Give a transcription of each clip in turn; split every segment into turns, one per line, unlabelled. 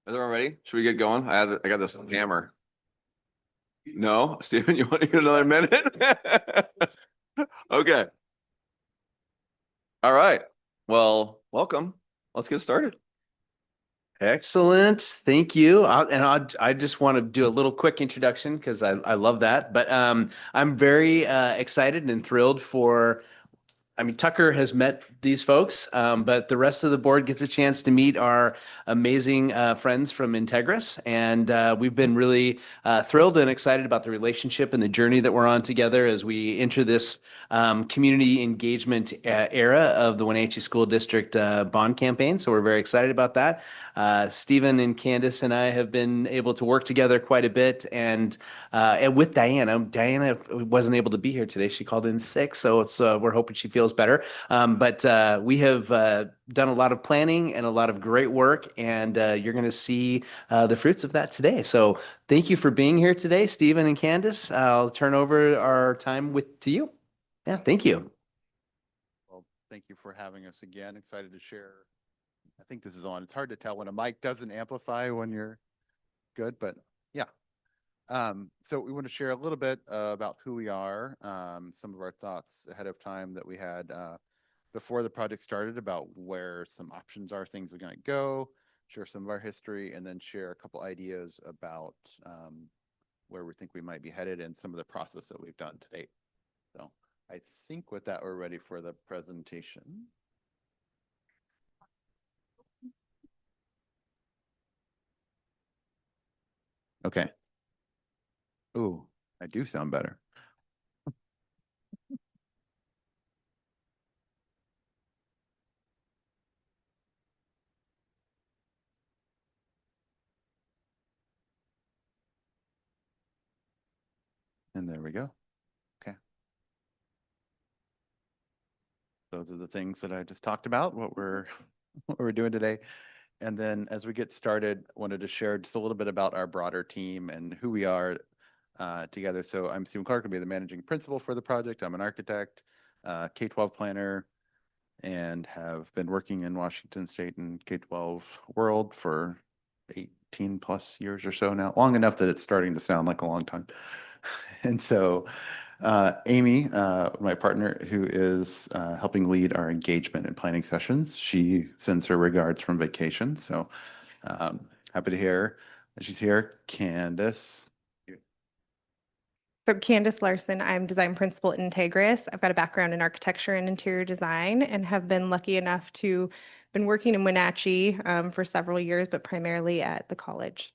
Is everyone ready? Should we get going? I got this hammer. No, Steven, you want to get another minute? Okay. All right. Well, welcome. Let's get started.
Excellent. Thank you. I just want to do a little quick introduction because I love that. But I'm very excited and thrilled for Tucker has met these folks, but the rest of the board gets a chance to meet our amazing friends from Integris. And we've been really thrilled and excited about the relationship and the journey that we're on together as we enter this community engagement era of the Wenatchee School District bond campaign. So we're very excited about that. Stephen and Candace and I have been able to work together quite a bit. And with Diana wasn't able to be here today. She called in sick, so we're hoping she feels better. But we have done a lot of planning and a lot of great work, and you're going to see the fruits of that today. So thank you for being here today, Stephen and Candace. I'll turn over our time to you. Yeah, thank you.
Well, thank you for having us again. Excited to share. I think this is on. It's hard to tell when a mic doesn't amplify when you're good, but yeah. So we want to share a little bit about who we are, some of our thoughts ahead of time that we had before the project started about where some options are, things we're going to go, share some of our history, and then share a couple ideas about where we think we might be headed and some of the process that we've done to date. So I think with that, we're ready for the presentation. Okay. Ooh, I do sound better. And there we go. Okay. Those are the things that I just talked about, what we're what we're doing today. And then as we get started, wanted to share just a little bit about our broader team and who we are together. So I'm Stephen Clark, I'll be the managing principal for the project. I'm an architect, K-12 planner, and have been working in Washington State and K-12 world for 18 plus years or so now, long enough that it's starting to sound like a long time. And so Amy, my partner, who is helping lead our engagement and planning sessions, she sends her regards from vacation. So happy to hear that she's here. Candace.
So Candace Larson, I'm design principal at Integris. I've got a background in architecture and interior design and have been lucky enough to been working in Wenatchee for several years, but primarily at the college.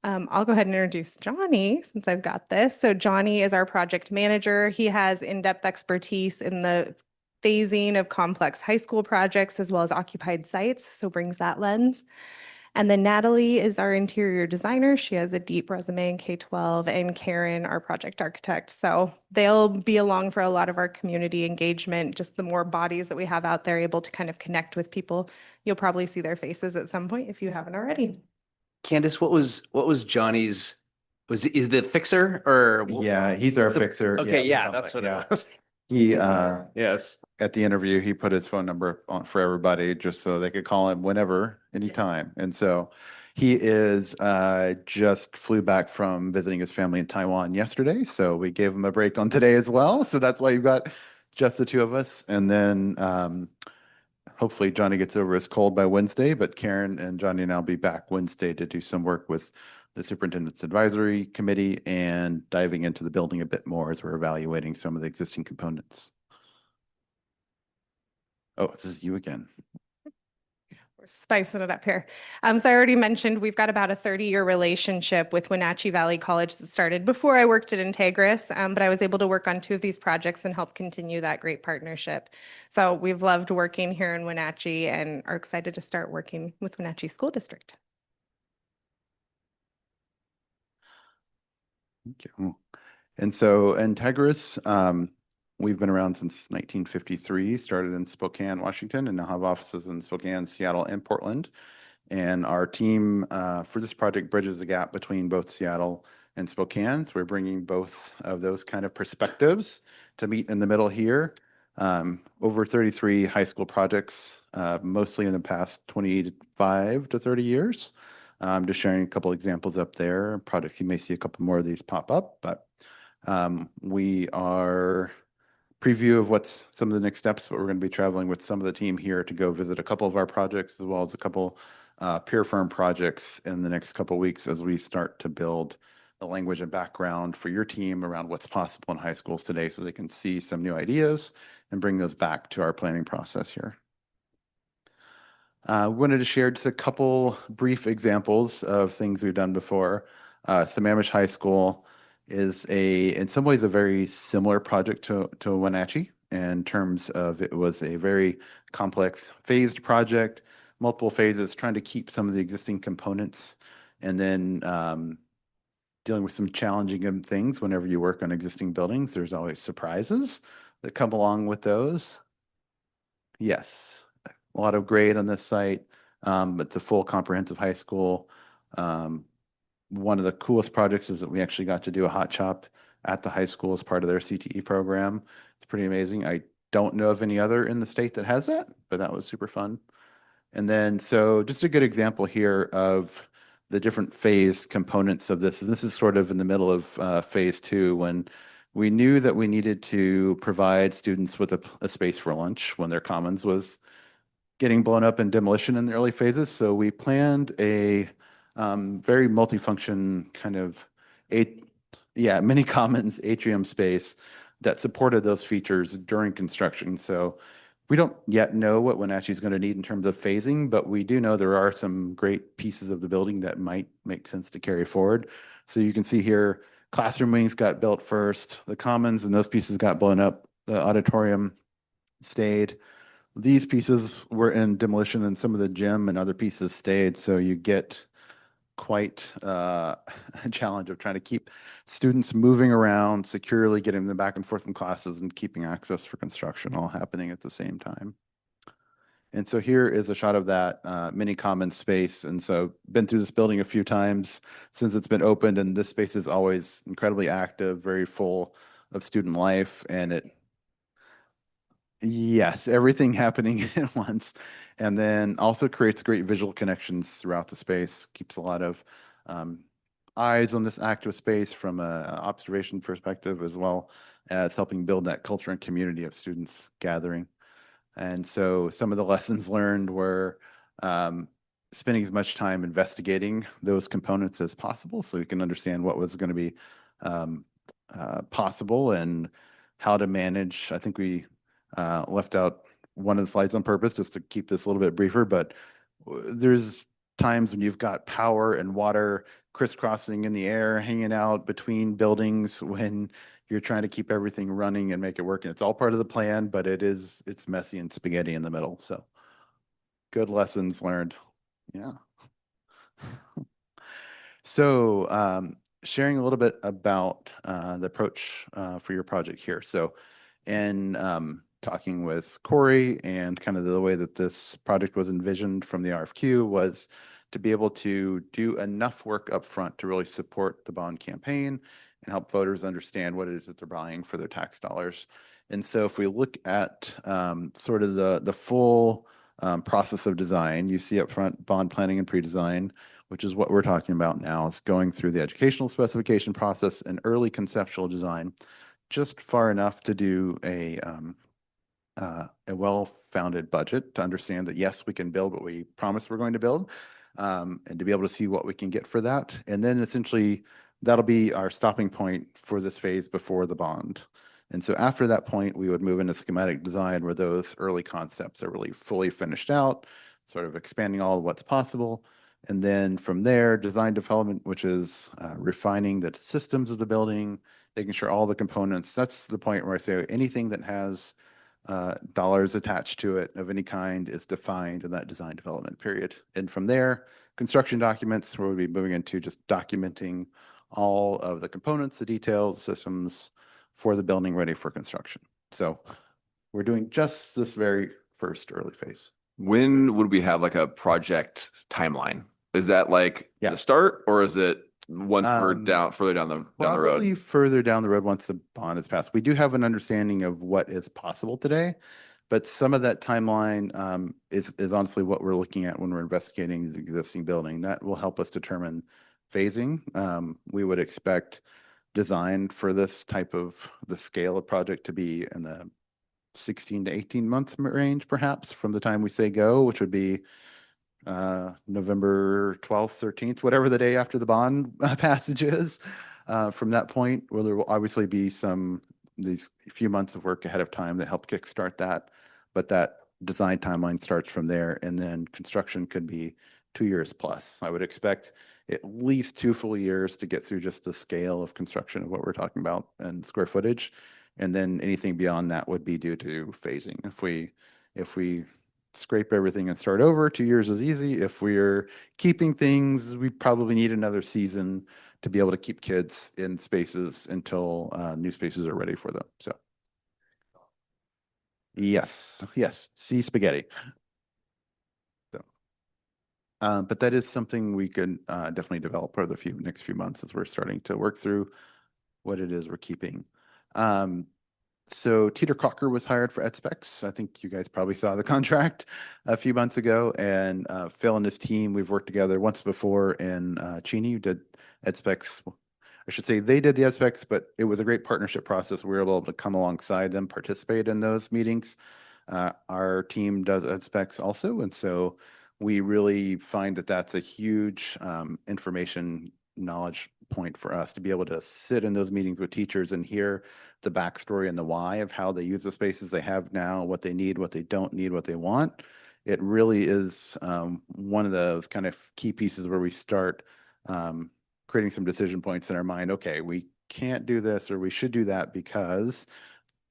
I'll go ahead and introduce Johnny since I've got this. So Johnny is our project manager. He has in-depth expertise in the phasing of complex high school projects as well as occupied sites, so brings that lens. And then Natalie is our interior designer. She has a deep resume in K-12, and Karen, our project architect. So they'll be along for a lot of our community engagement, just the more bodies that we have out there able to kind of connect with people. You'll probably see their faces at some point if you haven't already.
Candace, what was Johnny's? Is the fixer or
Yeah, he's our fixer.
Okay, yeah,
something,
that's what
yeah.
it was.
He
Yes.
at the interview, he put his phone number on for everybody just so they could call him whenever, anytime. And so he is just flew back from visiting his family in Taiwan yesterday. So we gave him a break on today as well. So that's why you've got just the two of us. And then hopefully Johnny gets over his cold by Wednesday, but Karen and Johnny and I'll be back Wednesday to do some work with the Superintendent's Advisory Committee and diving into the building a bit more as we're evaluating some of the existing components. Oh, this is you again.
We're spicing it up here. So I already mentioned we've got about a 30-year relationship with Wenatchee Valley College that started before I worked at Integris, but I was able to work on two of these projects and help continue that great partnership. So we've loved working here in Wenatchee and are excited to start working with Wenatchee School District.
Thank you. And so Integris, we've been around since 1953, started in Spokane, Washington, and now have offices in Spokane, Seattle, and Portland. And our team for this project bridges the gap between both Seattle and Spokane. So we're bringing both of those kind of perspectives to meet in the middle here. Over 33 high school projects, mostly in the past 25 to 30 years. Just sharing a couple examples up there. Projects, you may see a couple more of these pop up, but we are preview of what's some of the next steps, but we're going to be traveling with some of the team here to go visit a couple of our projects as well as a couple peer firm projects in the next couple of weeks as we start to build the language and background for your team around what's possible in high schools today so they can see some new ideas and bring those back to our planning process here. Wanted to share just a couple brief examples of things we've done before. Sammamish High School is in some ways, a very similar project to Wenatchee in terms of it was a very complex phased project, multiple phases, trying to keep some of the existing components and then dealing with some challenging things. Whenever you work on existing buildings, there's always surprises that come along with those. Yes, a lot of grade on this site. It's a full comprehensive high school. One of the coolest projects is that we actually got to do a hot chop at the high school as part of their CTE program. It's pretty amazing. I don't know of any other in the state that has that, but that was super fun. And then, so just a good example here of the different phase components of this. And this is sort of in the middle of phase 2 when we knew that we needed to provide students with a space for lunch when their commons was getting blown up in demolition in the early phases. So we planned a very multifunction kind of mini commons atrium space that supported those features during construction. So we don't yet know what Wenatchee is going to need in terms of phasing, but we do know there are some great pieces of the building that might make sense to carry forward. So you can see here, classroom wings got built first, the commons and those pieces got blown up, the auditorium stayed. These pieces were in demolition and some of the gym and other pieces stayed. So you get quite a challenge of trying to keep students moving around securely, getting them back and forth from classes and keeping access for construction all happening at the same time. And so here is a shot of that mini common space. And so been through this building a few times since it's been opened, and this space is always incredibly active, very full of student life. And yes, everything happening at once. And then also creates great visual connections throughout the space, keeps a lot of eyes on this active space from an observation perspective, as well as helping build that culture and community of students gathering. And so some of the lessons learned were spending as much time investigating those components as possible so we can understand what was going to be possible and how to manage. I think we left out one of the slides on purpose just to keep this a little bit briefer, but there's times when you've got power and water crisscrossing in the air, hanging out between buildings when you're trying to keep everything running and make it work. And it's all part of the plan, but it's messy and spaghetti in the middle. So good lessons learned. Yeah. So sharing a little bit about the approach for your project here. So in talking with Corey and kind of the way that this project was envisioned from the RFQ was to be able to do enough work up front to really support the bond campaign and help voters understand what it is that they're buying for their tax dollars. And so if we look at sort of the full process of design, you see up front bond planning and pre-design, which is what we're talking about now. It's going through the educational specification process and early conceptual design, just far enough to do a well-founded budget to understand that, yes, we can build what we promise we're going to build, and to be able to see what we can get for that. And then essentially that'll be our stopping point for this phase before the bond. And so after that point, we would move into schematic design where those early concepts are really fully finished out, sort of expanding all of what's possible. And then from there, design development, which is refining the systems of the building, making sure all the components, that's the point where I say anything that has dollars attached to it of any kind is defined in that design development period. And from there, construction documents, where we'll be moving into just documenting all of the components, the details, systems for the building ready for construction. So we're doing just this very first early phase.
When would we have like a project timeline? Is that like
Yeah.
the start, or is it One further down the
Probably
road.
further down the road once the bond is passed. We do have an understanding of what is possible today, but some of that timeline is honestly what we're looking at when we're investigating the existing building. That will help us determine phasing. We would expect design for this type of the scale of project to be in the 16 to 18 month range, perhaps from the time we say go, which would be November 12th, 13th, whatever the day after the bond passage is. From that point, where there will obviously be these few months of work ahead of time that help kickstart that, but that design timeline starts from there, and then construction could be 2 years plus. I would expect at least 2 full years to get through just the scale of construction of what we're talking about and square footage. And then anything beyond that would be due to phasing. If we scrape everything and start over, 2 years is easy. If we're keeping things, we probably need another season to be able to keep kids in spaces until new spaces are ready for them. So yes, see spaghetti. So, but that is something we could definitely develop over the next few months as we're starting to work through what it is we're keeping. So Teeter Crocker was hired for EdSpecs. I think you guys probably saw the contract a few months ago, and Phil and his team, we've worked together once before in Cheney, who did EdSpecs. I should say they did the EdSpecs, but it was a great partnership process. We were able to come alongside them, participate in those meetings. Our team does EdSpecs also, and so we really find that that's a huge information knowledge point for us to be able to sit in those meetings with teachers and hear the backstory and the why of how they use the spaces they have now, what they need, what they don't need, what they want. It really is one of those kind of key pieces where we start creating some decision points in our mind. Okay, we can't do this or we should do that because,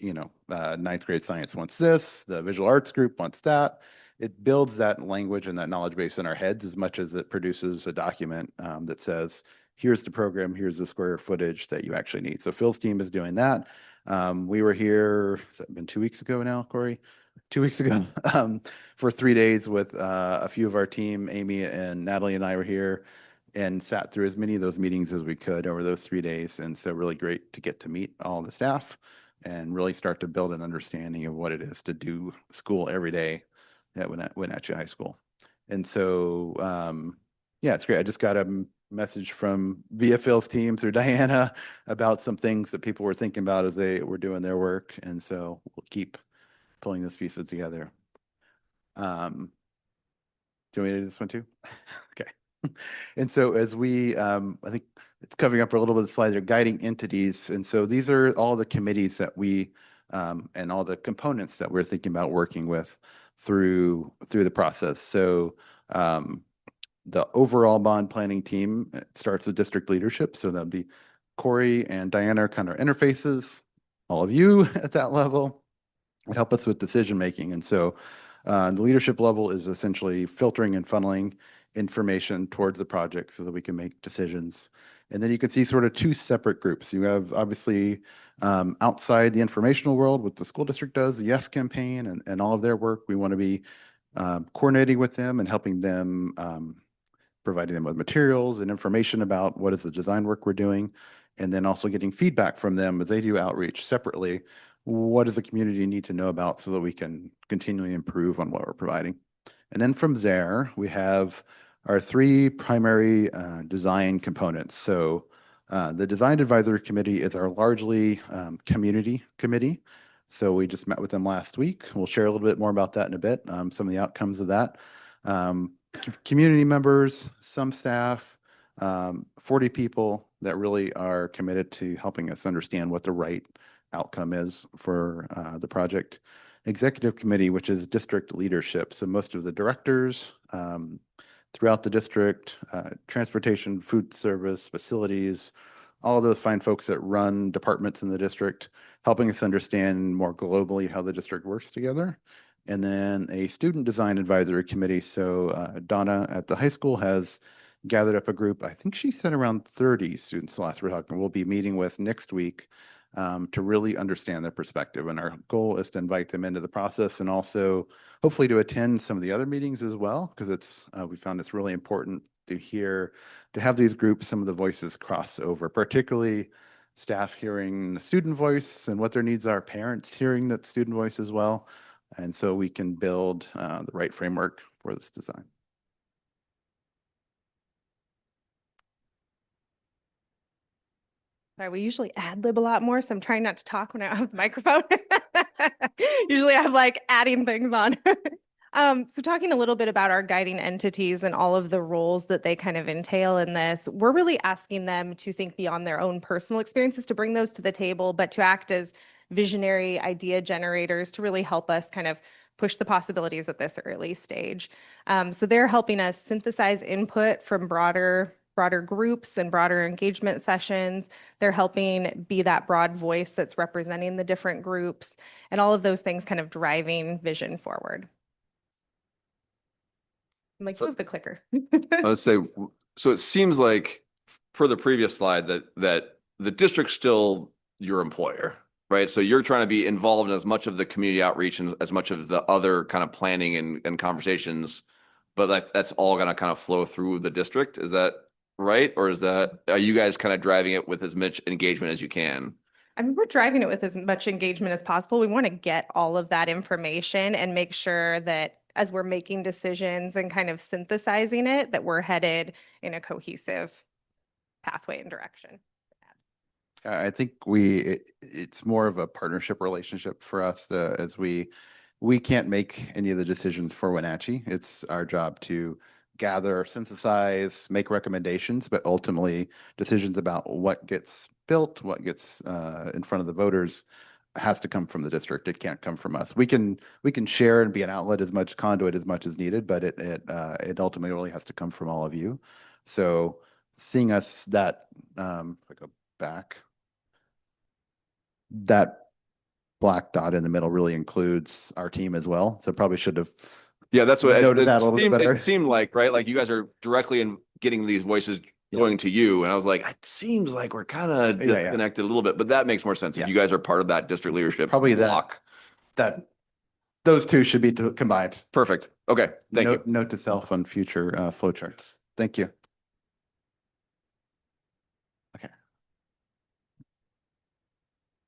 ninth grade science wants this, the visual arts group wants that. It builds that language and that knowledge base in our heads as much as it produces a document that says, here's the program, here's the square footage that you actually need. So Phil's team is doing that. We were here, has that been 2 weeks ago now, Corey? 2 weeks ago for 3 days with a few of our team. Amy and Natalie and I were here and sat through as many of those meetings as we could over those 3 days. And so really great to get to meet all the staff and really start to build an understanding of what it is to do school every day at Wenatchee High School. And so, yeah, it's great. I just got a message from via Phil's team through Diana about some things that people were thinking about as they were doing their work. And so we'll keep pulling those pieces together. Do you want me to do this one too? Okay. And so as we, I think it's covering up a little bit of the slide there, guiding entities. And so these are all the committees that we, and all the components that we're thinking about working with through the process. So the overall bond planning team starts with district leadership. So that'll be Corey and Diana are kind of interfaces, all of you at that level, and help us with decision making. And so the leadership level is essentially filtering and funneling information towards the project so that we can make decisions. And then you can see sort of 2 separate groups. You have obviously outside the informational world, what the school district does, the Yes campaign and all of their work. We want to be coordinating with them and helping them, providing them with materials and information about what is the design work we're doing. And then also getting feedback from them as they do outreach separately. What does the community need to know about so that we can continually improve on what we're providing? And then from there, we have our 3 primary design components. So the Design Advisory Committee is our largely community committee. So we just met with them last week. We'll share a little bit more about that in a bit, some of the outcomes of that. Community members, some staff, 40 people that really are committed to helping us understand what the right outcome is for the project. Executive committee, which is district leadership. So most of the directors throughout the district, transportation, food service, facilities, all of those fine folks that run departments in the district, helping us understand more globally how the district works together. And then a student design advisory committee. So Donna at the high school has gathered up a group. I think she said around 30 students last we're talking. We'll be meeting with next week to really understand their perspective. And our goal is to invite them into the process and also hopefully to attend some of the other meetings as well, because we found it's really important to have these groups, some of the voices cross over, particularly staff hearing the student voice and what their needs are, parents hearing that student voice as well. And so we can build the right framework for this design.
Sorry, we usually ad lib a lot more, so I'm trying not to talk when I have the microphone. Usually I'm like adding things on. So talking a little bit about our guiding entities and all of the roles that they kind of entail in this, we're really asking them to think beyond their own personal experiences, to bring those to the table, but to act as visionary idea generators to really help us kind of push the possibilities at this early stage. So they're helping us synthesize input from broader groups and broader engagement sessions. They're helping be that broad voice that's representing the different groups and all of those things kind of driving vision forward. I'm like, you have the clicker.
I would say, so it seems like per the previous slide that the district's still your employer, right? So you're trying to be involved in as much of the community outreach and as much of the other kind of planning and conversations, but that's all going to kind of flow through the district. Is that right? Or are you guys kind of driving it with as much engagement as you can?
I mean, we're driving it with as much engagement as possible. We want to get all of that information and make sure that as we're making decisions and kind of synthesizing it, that we're headed in a cohesive pathway and direction.
I think it's more of a partnership relationship for us as we can't make any of the decisions for Wenatchee. It's our job to gather, synthesize, make recommendations, but ultimately decisions about what gets built, what gets in front of the voters has to come from the district. It can't come from us. We can share and be an outlet as much conduit as much as needed, but it ultimately really has to come from all of you. So seeing us that if I go back, that black dot in the middle really includes our team as well. So probably should have
Yeah, that's what
noted that a little bit better.
it seemed like, right? Like you guys are directly in getting these voices going to you. And I was like, it seems like we're kind of disconnected a little bit, but that makes more sense. If you guys are part of that district leadership
Probably
block.
that those two should be combined.
Perfect. Okay. Thank you.
Note to self on future flowcharts. Thank you.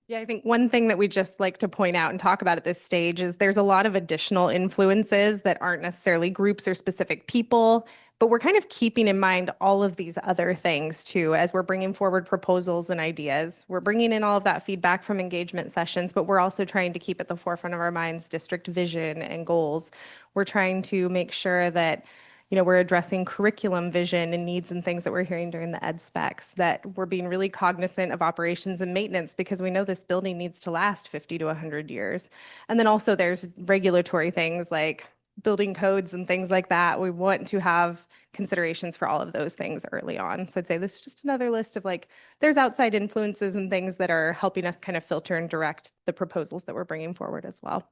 Yeah, I think one thing that we just like to point out and talk about at this stage is there's a lot of additional influences that aren't necessarily groups or specific people, but we're kind of keeping in mind all of these other things too as we're bringing forward proposals and ideas. We're bringing in all of that feedback from engagement sessions, but we're also trying to keep at the forefront of our minds district vision and goals. We're trying to make sure that we're addressing curriculum vision and needs and things that we're hearing during the ed specs, that we're being really cognizant of operations and maintenance because we know this building needs to last 50 to 100 years. And then also there's regulatory things like building codes and things like that. We want to have considerations for all of those things early on. So I'd say this is just another list of there's outside influences and things that are helping us kind of filter and direct the proposals that we're bringing forward as well.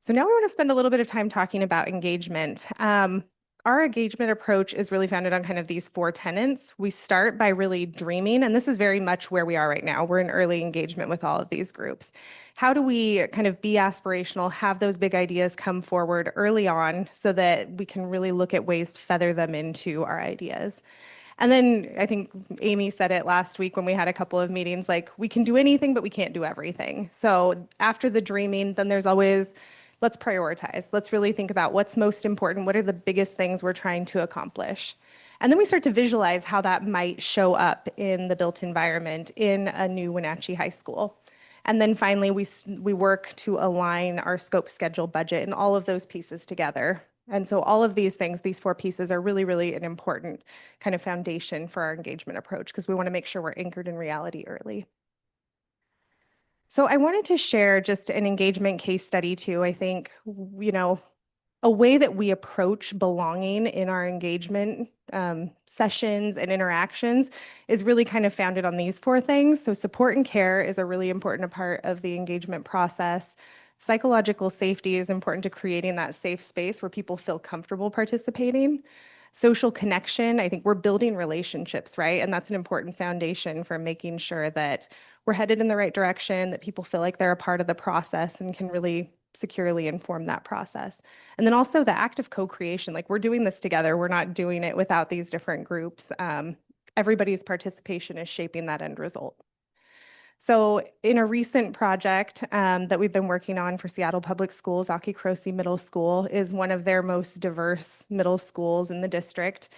So now we want to spend a little bit of time talking about engagement. Our engagement approach is really founded on kind of these 4 tenets. We start by really dreaming, and this is very much where we are right now. We're in early engagement with all of these groups. How do we kind of be aspirational, have those big ideas come forward early on so that we can really look at ways to feather them into our ideas? And then I think Amy said it last week when we had a couple of meetings, we can do anything, but we can't do everything. So after the dreaming, then there's always, let's prioritize. Let's really think about what's most important. What are the biggest things we're trying to accomplish? And then we start to visualize how that might show up in the built environment in a new Wenatchee High School. And then finally, we work to align our scope, schedule, budget, and all of those pieces together. And so all of these things, these 4 pieces are really, really an important kind of foundation for our engagement approach because we want to make sure we're anchored in reality early. So I wanted to share just an engagement case study too. I think, a way that we approach belonging in our engagement sessions and interactions is really kind of founded on these 4 things. So support and care is a really important part of the engagement process. Psychological safety is important to creating that safe space where people feel comfortable participating. Social connection, I think we're building relationships, right? And that's an important foundation for making sure that we're headed in the right direction, that people feel like they're a part of the process and can really securely inform that process. And then also the act of co-creation, like we're doing this together. We're not doing it without these different groups. Everybody's participation is shaping that end result. So in a recent project that we've been working on for Seattle Public Schools, Ocracoke Middle School is one of their most diverse middle schools in the district.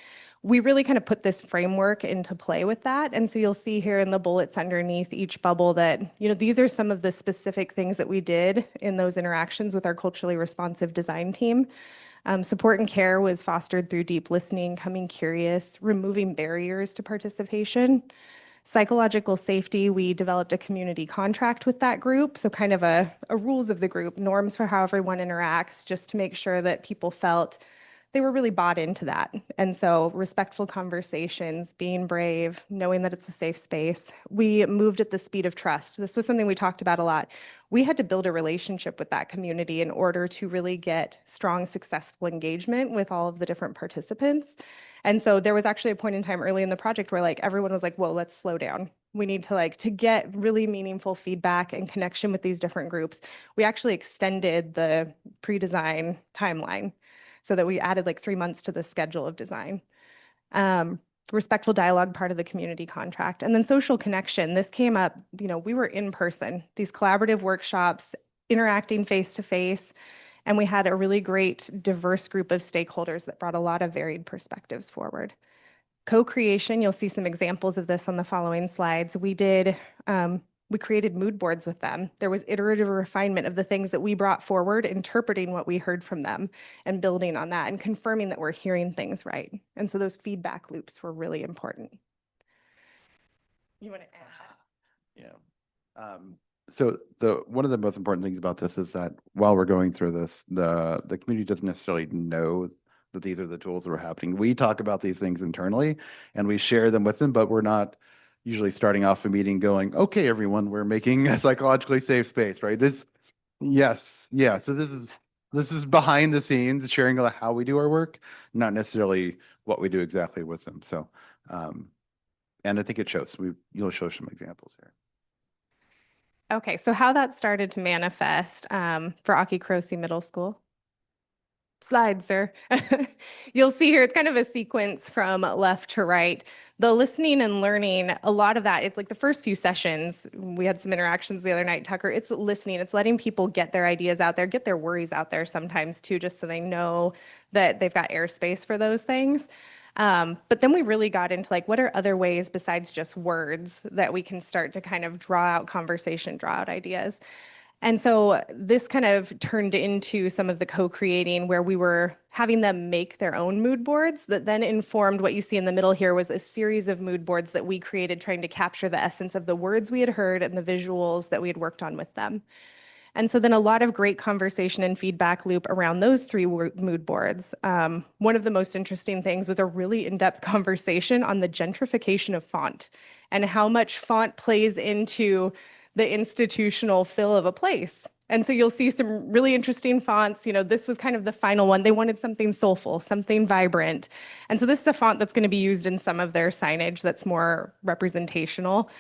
We really kind of put this framework into play with that. And so you'll see here in the bullets underneath each bubble that, these are some of the specific things that we did in those interactions with our culturally responsive design team. Support and care was fostered through deep listening, coming curious, removing barriers to participation. Psychological safety, we developed a community contract with that group. So kind of a rules of the group, norms for how everyone interacts, just to make sure that people felt they were really bought into that. And so respectful conversations, being brave, knowing that it's a safe space. We moved at the speed of trust. This was something we talked about a lot. We had to build a relationship with that community in order to really get strong, successful engagement with all of the different participants. And so there was actually a point in time early in the project where like everyone was like, whoa, let's slow down. We need to get really meaningful feedback and connection with these different groups. We actually extended the pre-design timeline so that we added like 3 months to the schedule of design. Respectful dialogue, part of the community contract. And then social connection. This came up, we were in person, these collaborative workshops, interacting face to face. And we had a really great, diverse group of stakeholders that brought a lot of varied perspectives forward. Co-creation, you'll see some examples of this on the following slides. We created mood boards with them. There was iterative refinement of the things that we brought forward, interpreting what we heard from them and building on that and confirming that we're hearing things right. And so those feedback loops were really important. You want to add?
Yeah. So one of the most important things about this is that while we're going through this, the community doesn't necessarily know that these are the tools that are happening. We talk about these things internally and we share them with them, but we're not usually starting off a meeting going, okay, everyone, we're making a psychologically safe space, right? Yes. So this is behind the scenes, sharing how we do our work, not necessarily what we do exactly with them. So, and I think it shows. You'll show some examples here.
Okay, so how that started to manifest for Ocracoke Middle School. Slide, sir. You'll see here, it's kind of a sequence from left to right. The listening and learning, a lot of that, it's like the first few sessions, we had some interactions the other night, Tucker, it's listening, it's letting people get their ideas out there, get their worries out there sometimes too, just so they know that they've got airspace for those things. But then we really got into like, what are other ways besides just words that we can start to kind of draw out conversation, draw out ideas? And so this kind of turned into some of the co-creating where we were having them make their own mood boards that then informed what you see in the middle here was a series of mood boards that we created trying to capture the essence of the words we had heard and the visuals that we had worked on with them. And so then a lot of great conversation and feedback loop around those three mood boards. One of the most interesting things was a really in-depth conversation on the gentrification of font and how much font plays into the institutional feel of a place. And so you'll see some really interesting fonts. This was kind of the final one. They wanted something soulful, something vibrant. And so this is a font that's going to be used in some of their signage that's more representational.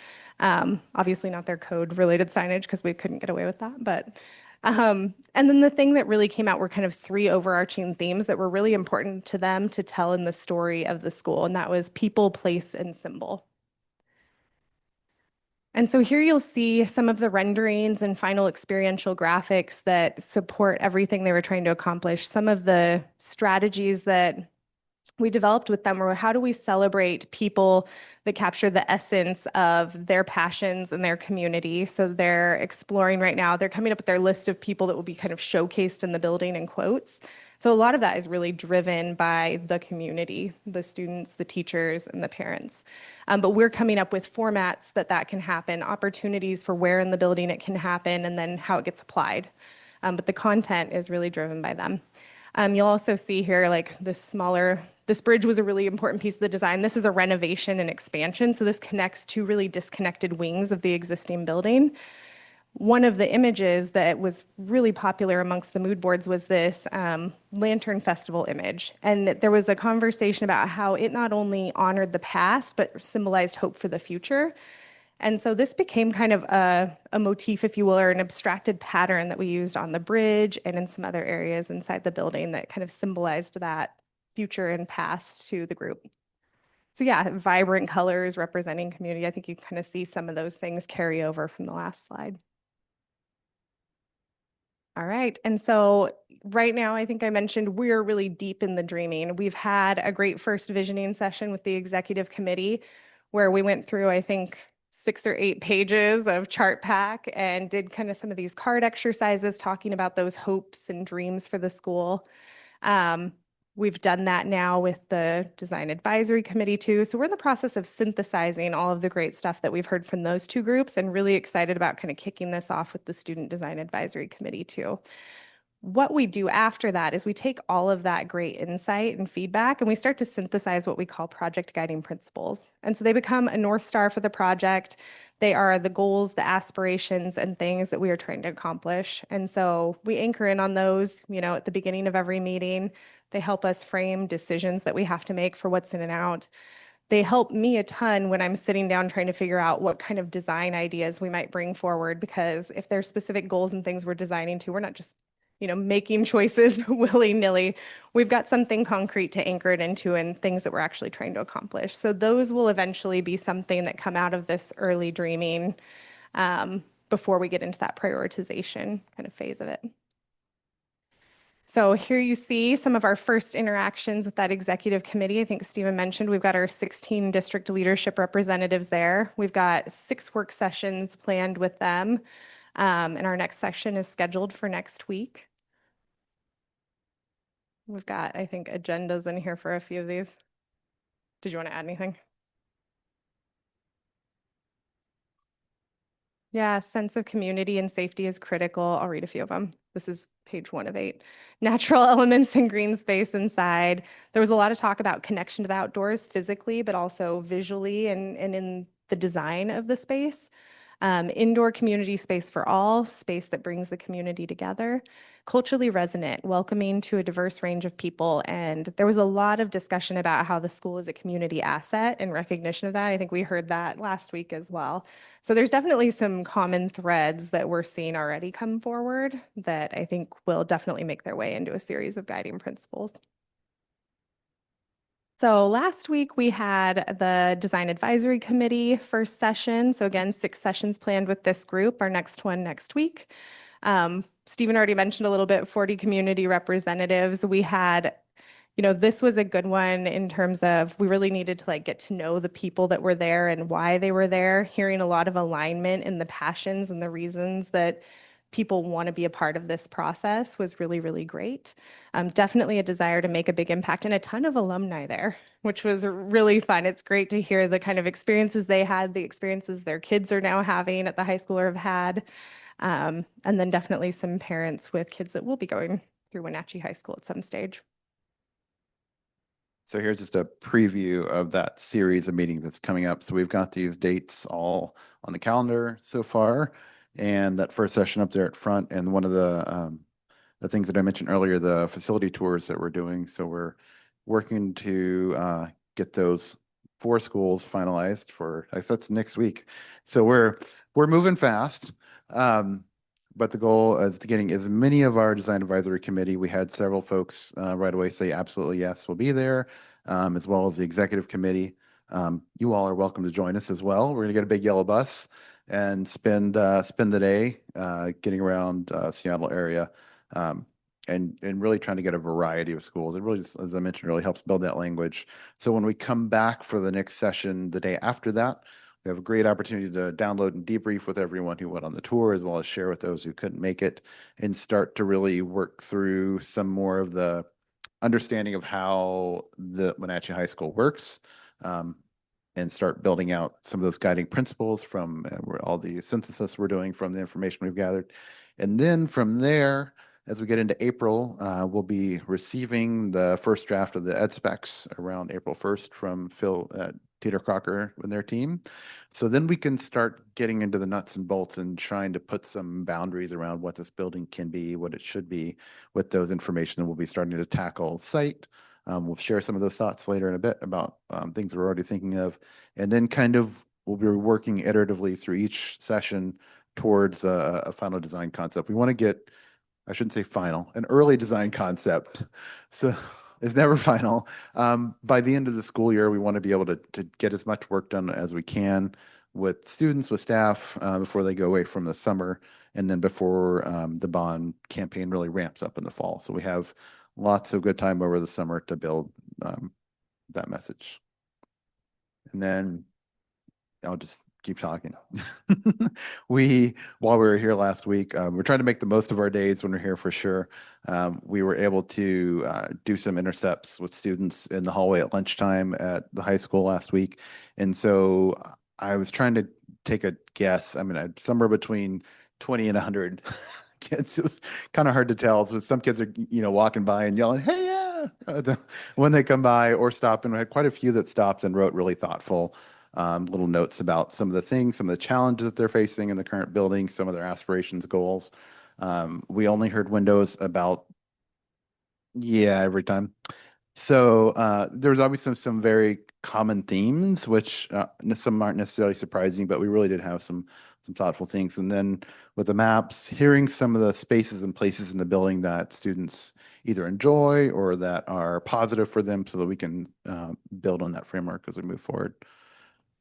Obviously not their code-related signage because we couldn't get away with that. But and then the thing that really came out were kind of 3 overarching themes that were really important to them to tell in the story of the school. And that was people, place, and symbol. And so here you'll see some of the renderings and final experiential graphics that support everything they were trying to accomplish. Some of the strategies that we developed with them were how do we celebrate people that capture the essence of their passions and their community. So they're exploring right now, they're coming up with their list of people that will be kind of showcased in the building in quotes. So a lot of that is really driven by the community, the students, the teachers, and the parents. But we're coming up with formats that can happen, opportunities for where in the building it can happen, and then how it gets applied. But the content is really driven by them. You'll also see here like this bridge was a really important piece of the design. This is a renovation and expansion. So this connects 2 really disconnected wings of the existing building. One of the images that was really popular amongst the mood boards was this Lantern Festival image. And there was a conversation about how it not only honored the past, but symbolized hope for the future. And so this became kind of a motif, if you will, or an abstracted pattern that we used on the bridge and in some other areas inside the building that kind of symbolized that future and past to the group. So yeah, vibrant colors representing community. I think you kind of see some of those things carry over from the last slide. All right. And so right now, I think I mentioned we're really deep in the dreaming. We've had a great first visioning session with the executive committee where we went through, I think, 6 or 8 pages of chart pack and did kind of some of these card exercises talking about those hopes and dreams for the school. We've done that now with the design advisory committee too. So we're in the process of synthesizing all of the great stuff that we've heard from those two groups and really excited about kind of kicking this off with the student design advisory committee too. What we do after that is we take all of that great insight and feedback and we start to synthesize what we call project guiding principles. And so they become a North Star for the project. They are the goals, the aspirations, and things that we are trying to accomplish. And so we anchor in on those, at the beginning of every meeting. They help us frame decisions that we have to make for what's in and out. They help me a ton when I'm sitting down trying to figure out what kind of design ideas we might bring forward, because if there's specific goals and things we're designing to, we're not just making choices willy-nilly. We've got something concrete to anchor it into and things that we're actually trying to accomplish. So those will eventually be something that come out of this early dreaming before we get into that prioritization kind of phase of it. So here you see some of our first interactions with that executive committee. I think Stephen mentioned we've got our 16 district leadership representatives there. We've got 6 work sessions planned with them. And our next session is scheduled for next week. We've got, I think, agendas in here for a few of these. Did you want to add anything? Yeah, sense of community and safety is critical. I'll read a few of them. This is page 1 of 8. Natural elements and green space inside. There was a lot of talk about connection to the outdoors physically, but also visually and in the design of the space. Indoor community space for all, space that brings the community together, culturally resonant, welcoming to a diverse range of people. And there was a lot of discussion about how the school is a community asset and recognition of that. I think we heard that last week as well. So there's definitely some common threads that we're seeing already come forward that I think will definitely make their way into a series of guiding principles. So last week we had the Design Advisory Committee first session. So again, 6 sessions planned with this group. Our next one next week. Stephen already mentioned a little bit, 40 community representatives. We had, this was a good one in terms of we really needed to get to know the people that were there and why they were there, hearing a lot of alignment in the passions and the reasons that people want to be a part of this process was really, really great. Definitely a desire to make a big impact and a ton of alumni there, which was really fun. It's great to hear the kind of experiences they had, the experiences their kids are now having at the high school or have had. And then definitely some parents with kids that will be going through Wenatchee High School at some stage.
So here's just a preview of that series of meetings that's coming up. So we've got these dates all on the calendar so far, and that first session up there at front. And one of the things that I mentioned earlier, the facility tours that we're doing. So we're working to get those 4 schools finalized for, I guess that's next week. So we're moving fast. But the goal is to getting as many of our design advisory committee. We had several folks right away say absolutely yes, we'll be there, as well as the executive committee. You all are welcome to join us as well. We're gonna get a big yellow bus and spend the day getting around Seattle area, and really trying to get a variety of schools. It really, as I mentioned, really helps build that language. So when we come back for the next session the day after that, we have a great opportunity to download and debrief with everyone who went on the tour, as well as share with those who couldn't make it, and start to really work through some more of the understanding of how the Wenatchee High School works, and start building out some of those guiding principles from all the synthesis we're doing from the information we've gathered. And then from there, as we get into April, we'll be receiving the first draft of the ed specs around April 1st from Phil at Teeter Crocker and their team. So then we can start getting into the nuts and bolts and trying to put some boundaries around what this building can be, what it should be with those information. And we'll be starting to tackle site. We'll share some of those thoughts later in a bit about things we're already thinking of. And then kind of we'll be working iteratively through each session towards a final design concept. We want to get, I shouldn't say final, an early design concept. So it's never final. By the end of the school year, we want to be able to get as much work done as we can with students, with staff, before they go away from the summer, and then before the bond campaign really ramps up in the fall. So we have lots of good time over the summer to build that message. And then I'll just keep talking. While we were here last week, we're trying to make the most of our days when we're here for sure. We were able to do some intercepts with students in the hallway at lunchtime at the high school last week. And so I was trying to take a guess. I mean, somewhere between 20 and 100 kids. It was kind of hard to tell. So some kids are, walking by and yelling, "Hey, yeah," when they come by or stop. And we had quite a few that stopped and wrote really thoughtful little notes about some of the things, some of the challenges that they're facing in the current building, some of their aspirations, goals. We only heard windows about, yeah, every time. So there's obviously some very common themes, which some aren't necessarily surprising, but we really did have some thoughtful things. And then with the maps, hearing some of the spaces and places in the building that students either enjoy or that are positive for them, so that we can build on that framework as we move forward.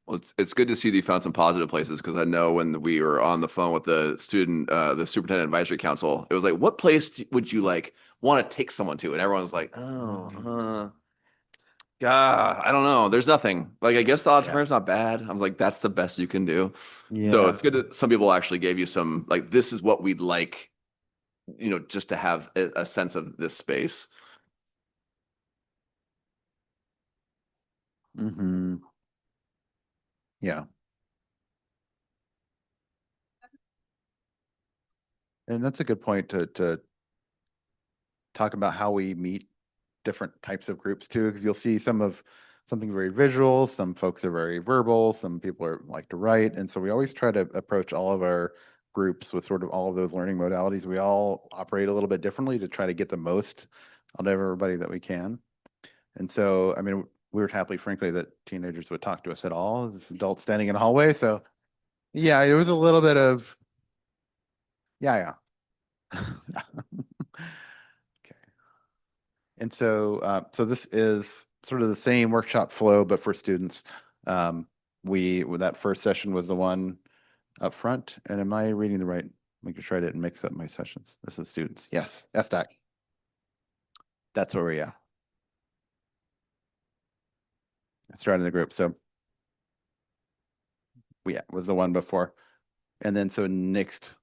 Well, it's good to see that you found some positive places, because I know when we were on the phone with the superintendent advisory council, it was like, what place would you like want to take someone to? And everyone's like, oh, God, I don't know. There's nothing. Like, I guess the auditorium's not bad. I was like, that's the best you can do. So it's good that some people actually gave you some, like, this is what we'd like, just to have a sense of this space.
Mm-hmm. Yeah. And that's a good point to talk about how we meet different types of groups too, because you'll see something very visual, some folks are very verbal, some people like to write. And so we always try to approach all of our groups with sort of all of those learning modalities. We all operate a little bit differently to try to get the most out of everybody that we can. And so, I mean, we were happy, frankly, that teenagers would talk to us at all, as adults standing in a hallway. So yeah, it was a little bit of, yeah. Okay. And so this is sort of the same workshop flow, but for students. That first session was the one up front. And am I reading the right? Making sure I didn't mix up my sessions. This is students. Yes, SDAC. That's where we are. Starting the group. So yeah, was the one before. And then so next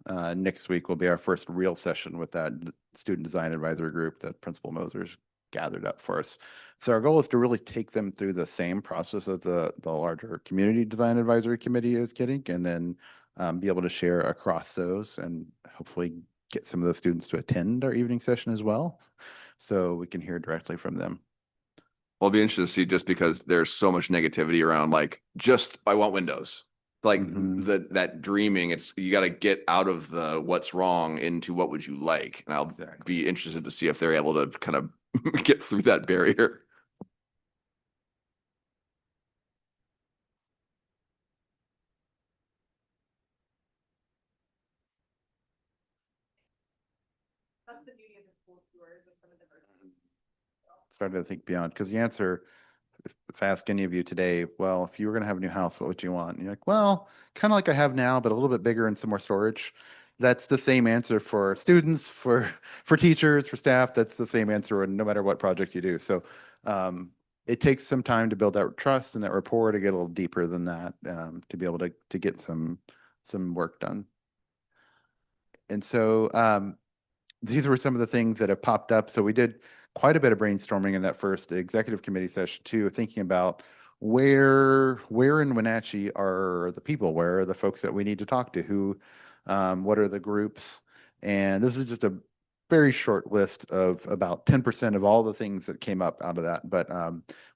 week will be our first real session with that student design advisory group that Principal Moser's gathered up for us. So our goal is to really take them through the same process that the larger community design advisory committee is getting, and then be able to share across those, and hopefully get some of those students to attend our evening session as well, so we can hear directly from them.
Well, I'll be interested to see, just because there's so much negativity around, like, just I want windows. Like that dreaming, you got to get out of the what's wrong into what would you like. And I'll be interested to see if they're able to kind of get through that barrier.
That's the beauty of the school tours with some of the
Started to think beyond, because the answer, if I ask any of you today, well, if you were going to have a new house, what would you want? And you're like, well, kind of like I have now, but a little bit bigger and some more storage. That's the same answer for students, for teachers, for staff. That's the same answer no matter what project you do. So it takes some time to build that trust and that rapport, to get a little deeper than that, to be able to get some work done. And so these were some of the things that have popped up. So we did quite a bit of brainstorming in that first executive committee session too, thinking about where in Wenatchee are the people, where are the folks that we need to talk to, who, what are the groups? And this is just a very short list of about 10% of all the things that came up out of that. But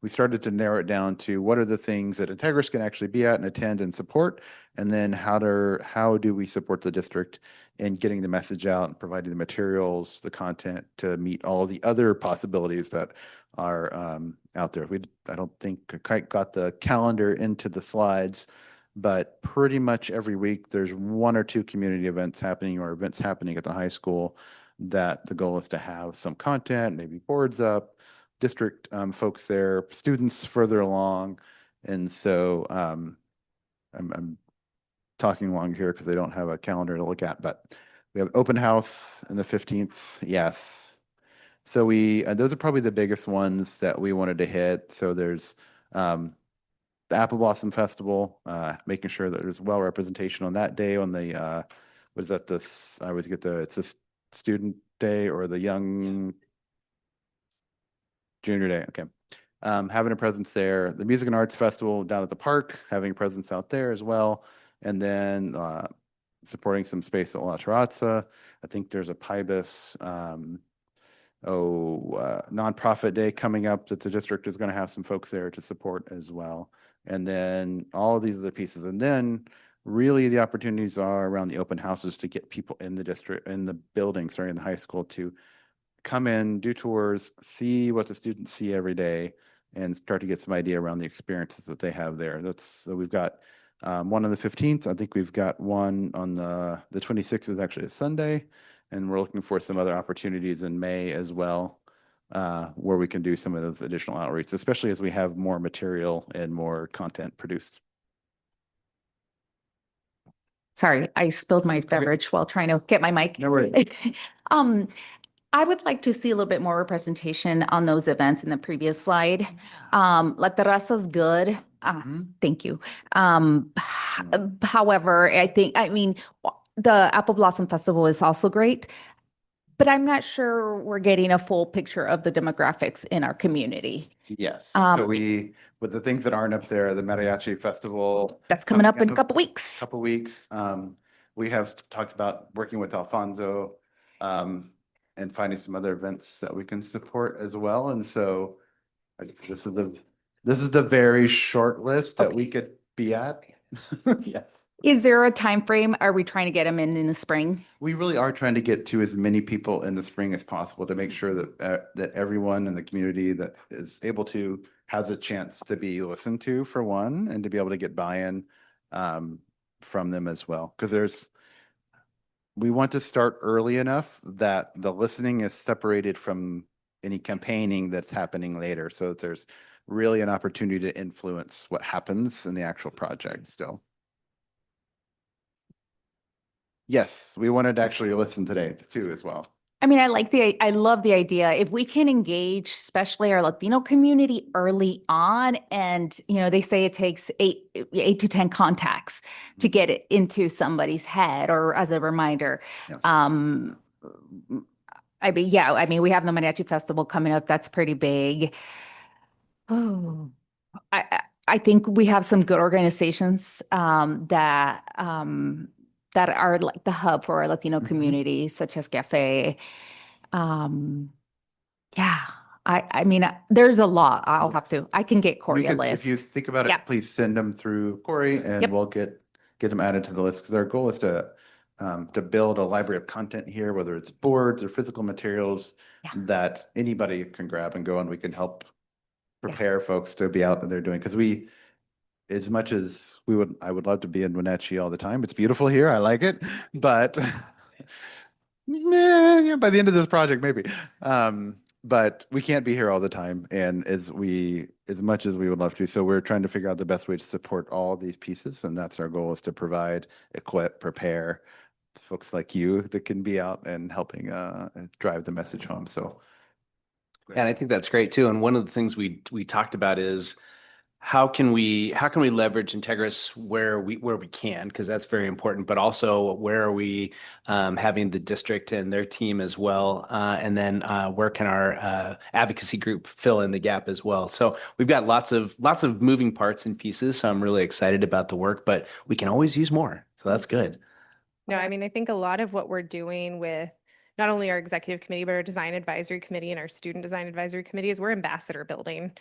we started to narrow it down to what are the things that Integris can actually be at and attend and support, and then how do we support the district in getting the message out and providing the materials, the content to meet all the other possibilities that are out there. I don't think quite got the calendar into the slides, but pretty much every week there's one or two community events happening or events happening at the high school that the goal is to have some content, maybe boards up, district folks there, students further along. And so I'm talking long here because I don't have a calendar to look at, but we have open house on the 15th. Yes. So those are probably the biggest ones that we wanted to hit. So there's the Apple Blossom Festival, making sure that there's well representation on that day on the, what is that, I always get it's a student day or the young junior day. Okay. Having a presence there, the Music and Arts Festival down at the park, having a presence out there as well. And then supporting some space at La Terrazza. I think there's a PIBUS nonprofit day coming up that the district is going to have some folks there to support as well. And then all of these other pieces. And then really the opportunities are around the open houses to get people in the district, in the building, sorry, in the high school to come in, do tours, see what the students see every day, and start to get some idea around the experiences that they have there. So we've got one on the 15th. I think we've got one on the 26th is actually a Sunday. And we're looking for some other opportunities in May as well, where we can do some of those additional outreach, especially as we have more material and more content produced.
Sorry, I spilled my beverage while trying to get my mic.
No worries.
I would like to see a little bit more representation on those events in the previous slide. La Terraza's good. Thank you. However, I mean, the Apple Blossom Festival is also great, but I'm not sure we're getting a full picture of the demographics in our community.
Yes. So with the things that aren't up there, the Mariachi Festival.
That's coming up in a couple weeks.
Couple weeks. We have talked about working with Alfonso and finding some other events that we can support as well. And so this is the very short list that we could be at. Yeah.
Is there a time frame? Are we trying to get them in the spring?
We really are trying to get to as many people in the spring as possible to make sure that that everyone in the community that is able to has a chance to be listened to for one, and to be able to get buy-in from them as well. Because we want to start early enough that the listening is separated from any campaigning that's happening later, so that there's really an opportunity to influence what happens in the actual project still. Yes, we wanted to actually listen today too as well.
I mean, I love the idea. If we can engage, especially our Latino community early on, and, they say it takes eight to 10 contacts to get it into somebody's head or as a reminder.
Yes.
I mean, we have the Wenatchee Festival coming up. That's pretty big. Oh, I think we have some good organizations that are like the hub for our Latino community, such as Cafe. Yeah, I mean, there's a lot. I can get Corey a list.
If you think about it,
Yeah.
please send them through Corey and
Yep.
we'll get them added to the list. Because our goal is to build a library of content here, whether it's boards or physical materials
Yeah.
that anybody can grab and go, and we can help prepare folks to be out there doing. Because as much as I would love to be in Wenatchee all the time. It's beautiful here. I like it, but yeah, by the end of this project, maybe. But we can't be here all the time, and as much as we would love to. So we're trying to figure out the best way to support all these pieces, and that's our goal: is to provide, equip, prepare folks like you that can be out and helping drive the message home. So.
And I think that's great too. And one of the things we talked about is how can we leverage Integris where we can, because that's very important, but also where are we having the district and their team as well, and then where can our advocacy group fill in the gap as well. So we've got lots of moving parts and pieces. So I'm really excited about the work, but we can always use more. So that's good.
No, I mean, I think a lot of what we're doing with not only our executive committee, but our design advisory committee and our student design advisory committee is we're ambassador building.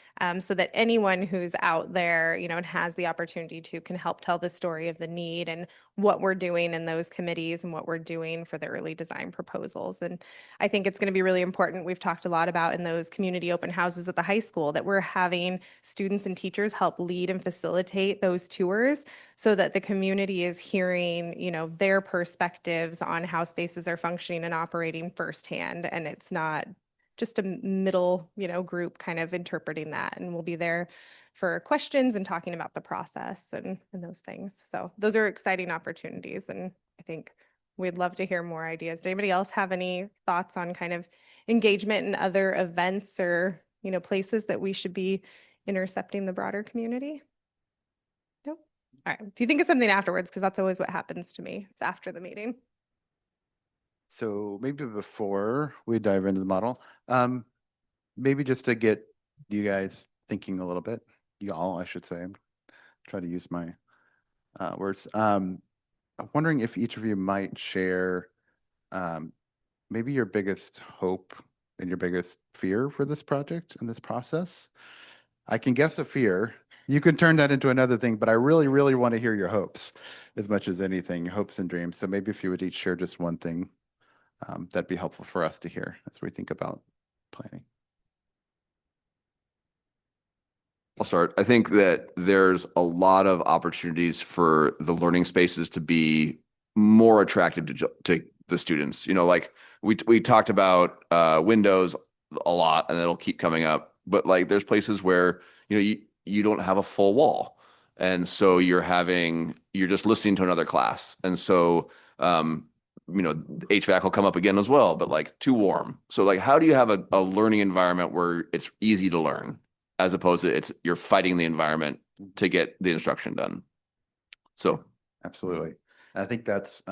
So that anyone who's out there, and has the opportunity to can help tell the story of the need and what we're doing in those committees and what we're doing for the early design proposals. And I think it's going to be really important. We've talked a lot about in those community open houses at the high school that we're having students and teachers help lead and facilitate those tours so that the community is hearing, their perspectives on how spaces are functioning and operating firsthand. And it's not just a middle, group kind of interpreting that. And we'll be there for questions and talking about the process and those things. So those are exciting opportunities. And I think we'd love to hear more ideas. Does anybody else have any thoughts on kind of engagement in other events or, places that we should be intercepting the broader community? Nope. All right. Do you think of something afterwards? Because that's always what happens to me. It's after the meeting.
So maybe before we dive into the model, maybe just to get you guys thinking a little bit, y'all, I should say, I'm trying to use my words. I'm wondering if each of you might share maybe your biggest hope and your biggest fear for this project and this process. I can guess a fear. You can turn that into another thing, but I really, really want to hear your hopes as much as anything, hopes and dreams. So maybe if you would each share just one thing, that'd be helpful for us to hear as we think about planning.
I'll start. I think that there's a lot of opportunities for the learning spaces to be more attractive to the students. Like we talked about windows a lot, and it'll keep coming up. But like there's places where you don't have a full wall, and so you're just listening to another class, and so HVAC will come up again as well, but like too warm. So like how do you have a learning environment where it's easy to learn, as opposed to you're fighting the environment to get the instruction done? So
Absolutely. And I think that's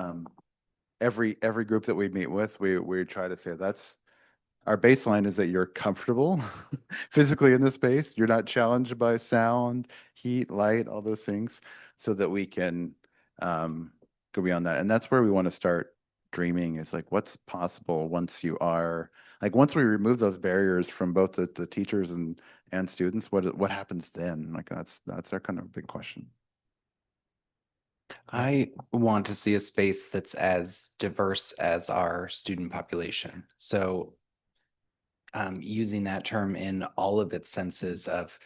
every group that we meet with, we try to say that's our baseline is that you're comfortable physically in the space. You're not challenged by sound, heat, light, all those things, so that we can go beyond that. And that's where we want to start dreaming, is like what's possible once we remove those barriers from both the teachers and students, what happens then? Like that's our kind of big question.
I want to see a space that's as diverse as our student population. So using that term in all of its senses of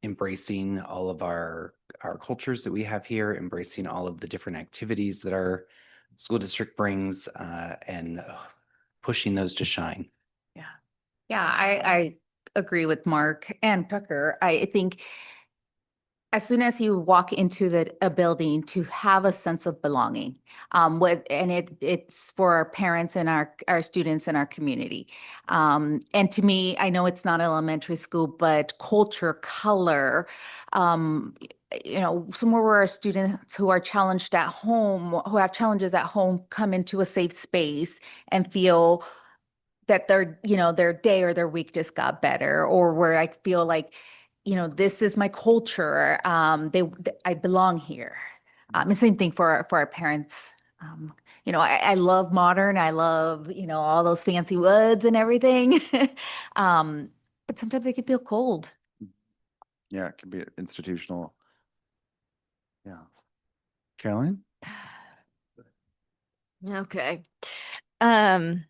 embracing all of our cultures that we have here, embracing all of the different activities that our school district brings, and pushing those to shine.
Yeah, I agree with Mark and Tucker. I think as soon as you walk into a building, to have a sense of belonging, it's for our parents and our students and our community. And to me, I know it's not elementary school, but culture, color, somewhere where our students who are challenged at home, who have challenges at home, come into a safe space and feel that their day or their week just got better, or where I feel like, this is my culture. I belong here. And same thing for our parents. I love modern. I love, all those fancy woods and everything. But sometimes it can feel cold.
Yeah, it can be institutional. Yeah. Caroline?
Okay. I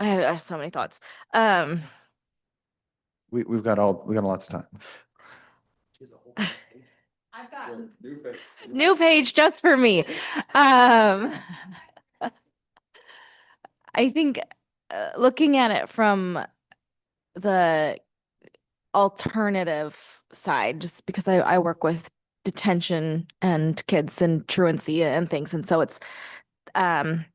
have so many thoughts.
We've got lots of time.
I've got
New page just for me. I think looking at it from the alternative side, just because I work with detention and kids and truancy and things. And so it's, I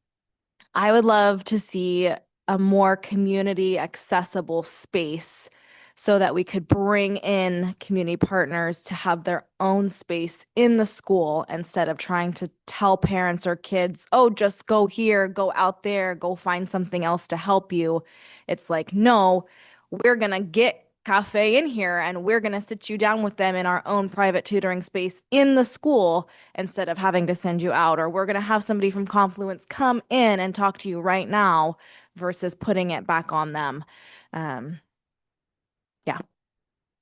would love to see a more community accessible space so that we could bring in community partners to have their own space in the school instead of trying to tell parents or kids, oh, just go here, go out there, go find something else to help you. It's like, no, we're going to get cafe in here and we're going to sit you down with them in our own private tutoring space in the school instead of having to send you out, or we're going to have somebody from Confluence come in and talk to you right now versus putting it back on them. Yeah.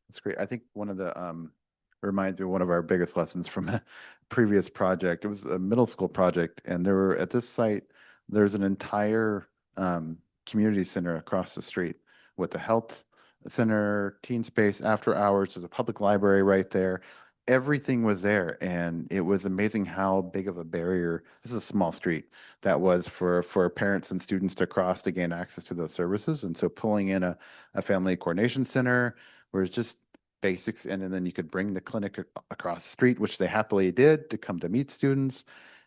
That's great. I think one of the reminds me of one of our biggest lessons from a previous project. It was a middle school project, and there were at this site, there's an entire community center across the street with a health center, teen space, after hours. There's a public library right there. Everything was there, and it was amazing how big of a barrier, this is a small street, that was for parents and students to cross to gain access to those services. And so pulling in a family coordination center, where it's just basics, and then you could bring the clinic across the street, which they happily did, to come to meet students.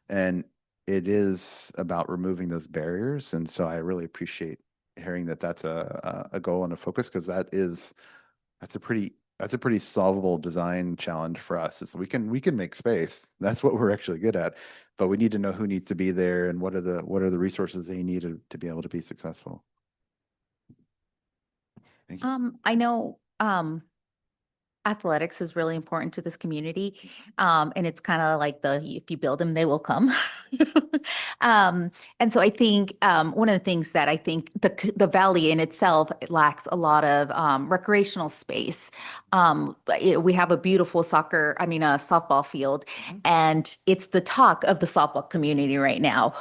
And it is about removing those barriers. And so I really appreciate hearing that that's a goal and a focus, because that's a pretty solvable design challenge for us. Is we can make space. That's what we're actually good at, but we need to know who needs to be there and what are the resources they need to be able to be successful. Thank you.
I know, athletics is really important to this community. And it's kind of like if you build them, they will come. And so I think, one of the things that I think the Valley in itself, it lacks a lot of, recreational space. We have a beautiful softball field, and it's the talk of the softball community right now.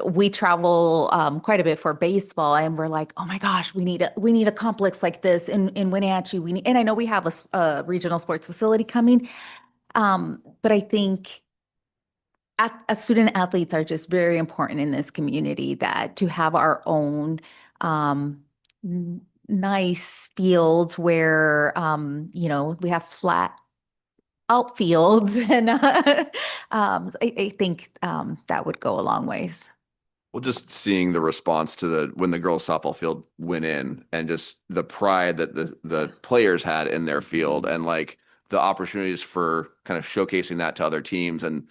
We travel quite a bit for baseball, and we're like, oh my gosh, we need a complex like this in Wenatchee. And I know we have a regional sports facility coming, but I think student athletes are just very important in this community, that to have our own nice fields where we have flat outfields, and so I think that would go a long ways.
Well, just seeing the response to when the girls softball field went in, and just the pride that the players had in their field, and like the opportunities for kind of showcasing that to other teams, and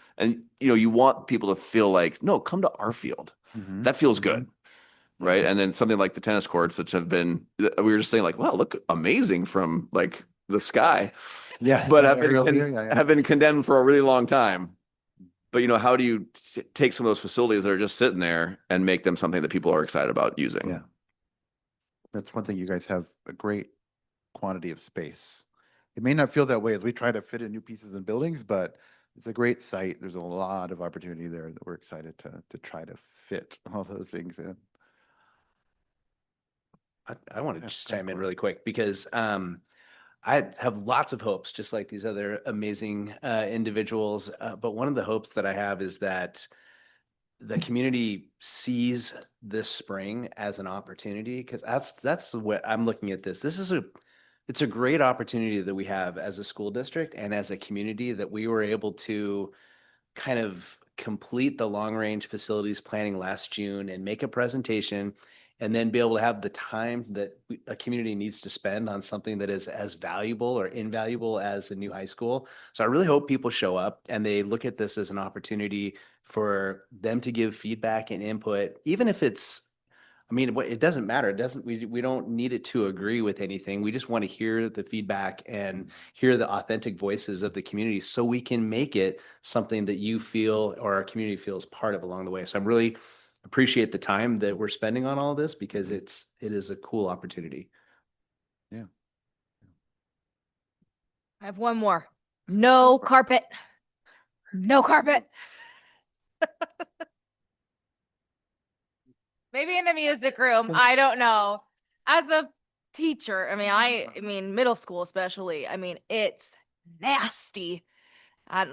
you want people to feel like, no, come to our field.
Mhm.
That feels good. Right. And then something like the tennis courts, which have been, we were just saying like, wow, look amazing from like the sky.
Yeah,
But have been condemned for a really long time. But how do you take some of those facilities that are just sitting there and make them something that people are excited about using?
Yeah. That's one thing. You guys have a great quantity of space. It may not feel that way as we try to fit in new pieces and buildings, but it's a great site. There's a lot of opportunity there that we're excited to try to fit all those things in.
I want to
Yeah,
just
go
chime in
for it.
really quick because I have lots of hopes, just like these other amazing individuals. But one of the hopes that I have is that the community sees this spring as an opportunity, because that's what I'm looking at this. It's a great opportunity that we have as a school district and as a community, that we were able to kind of complete the long range facilities planning last June and make a presentation, and then be able to have the time that a community needs to spend on something that is as valuable or invaluable as a new high school. So I really hope people show up and they look at this as an opportunity for them to give feedback and input, even if it's, it doesn't matter. We don't need it to agree with anything. We just want to hear the feedback and hear the authentic voices of the community, so we can make it something that you feel or our community feels part of along the way. So I really appreciate the time that we're spending on all this, because it is a cool opportunity.
Yeah.
I have one more. No carpet. No carpet. Maybe in the music room. I don't know. As a teacher, I mean, middle school especially, it's nasty. I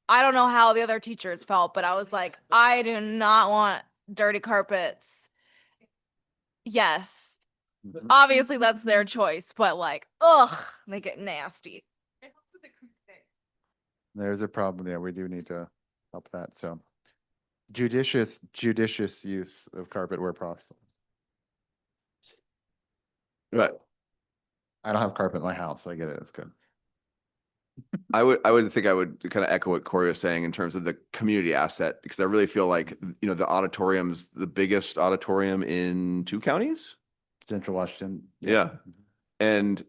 don't know how the other teachers felt, but I was like, I do not want dirty carpets. Yes. Obviously that's their choice, but ugh, they get nasty.
There's a problem there. We do need to help that. So judicious use of carpet where possible.
But
I don't have carpet in my house, so I get it. It's good.
I would think I would kind of echo what Corey was saying in terms of the community asset, because I really feel like, the auditorium's the biggest auditorium in 2 counties.
Central Washington.
Yeah. And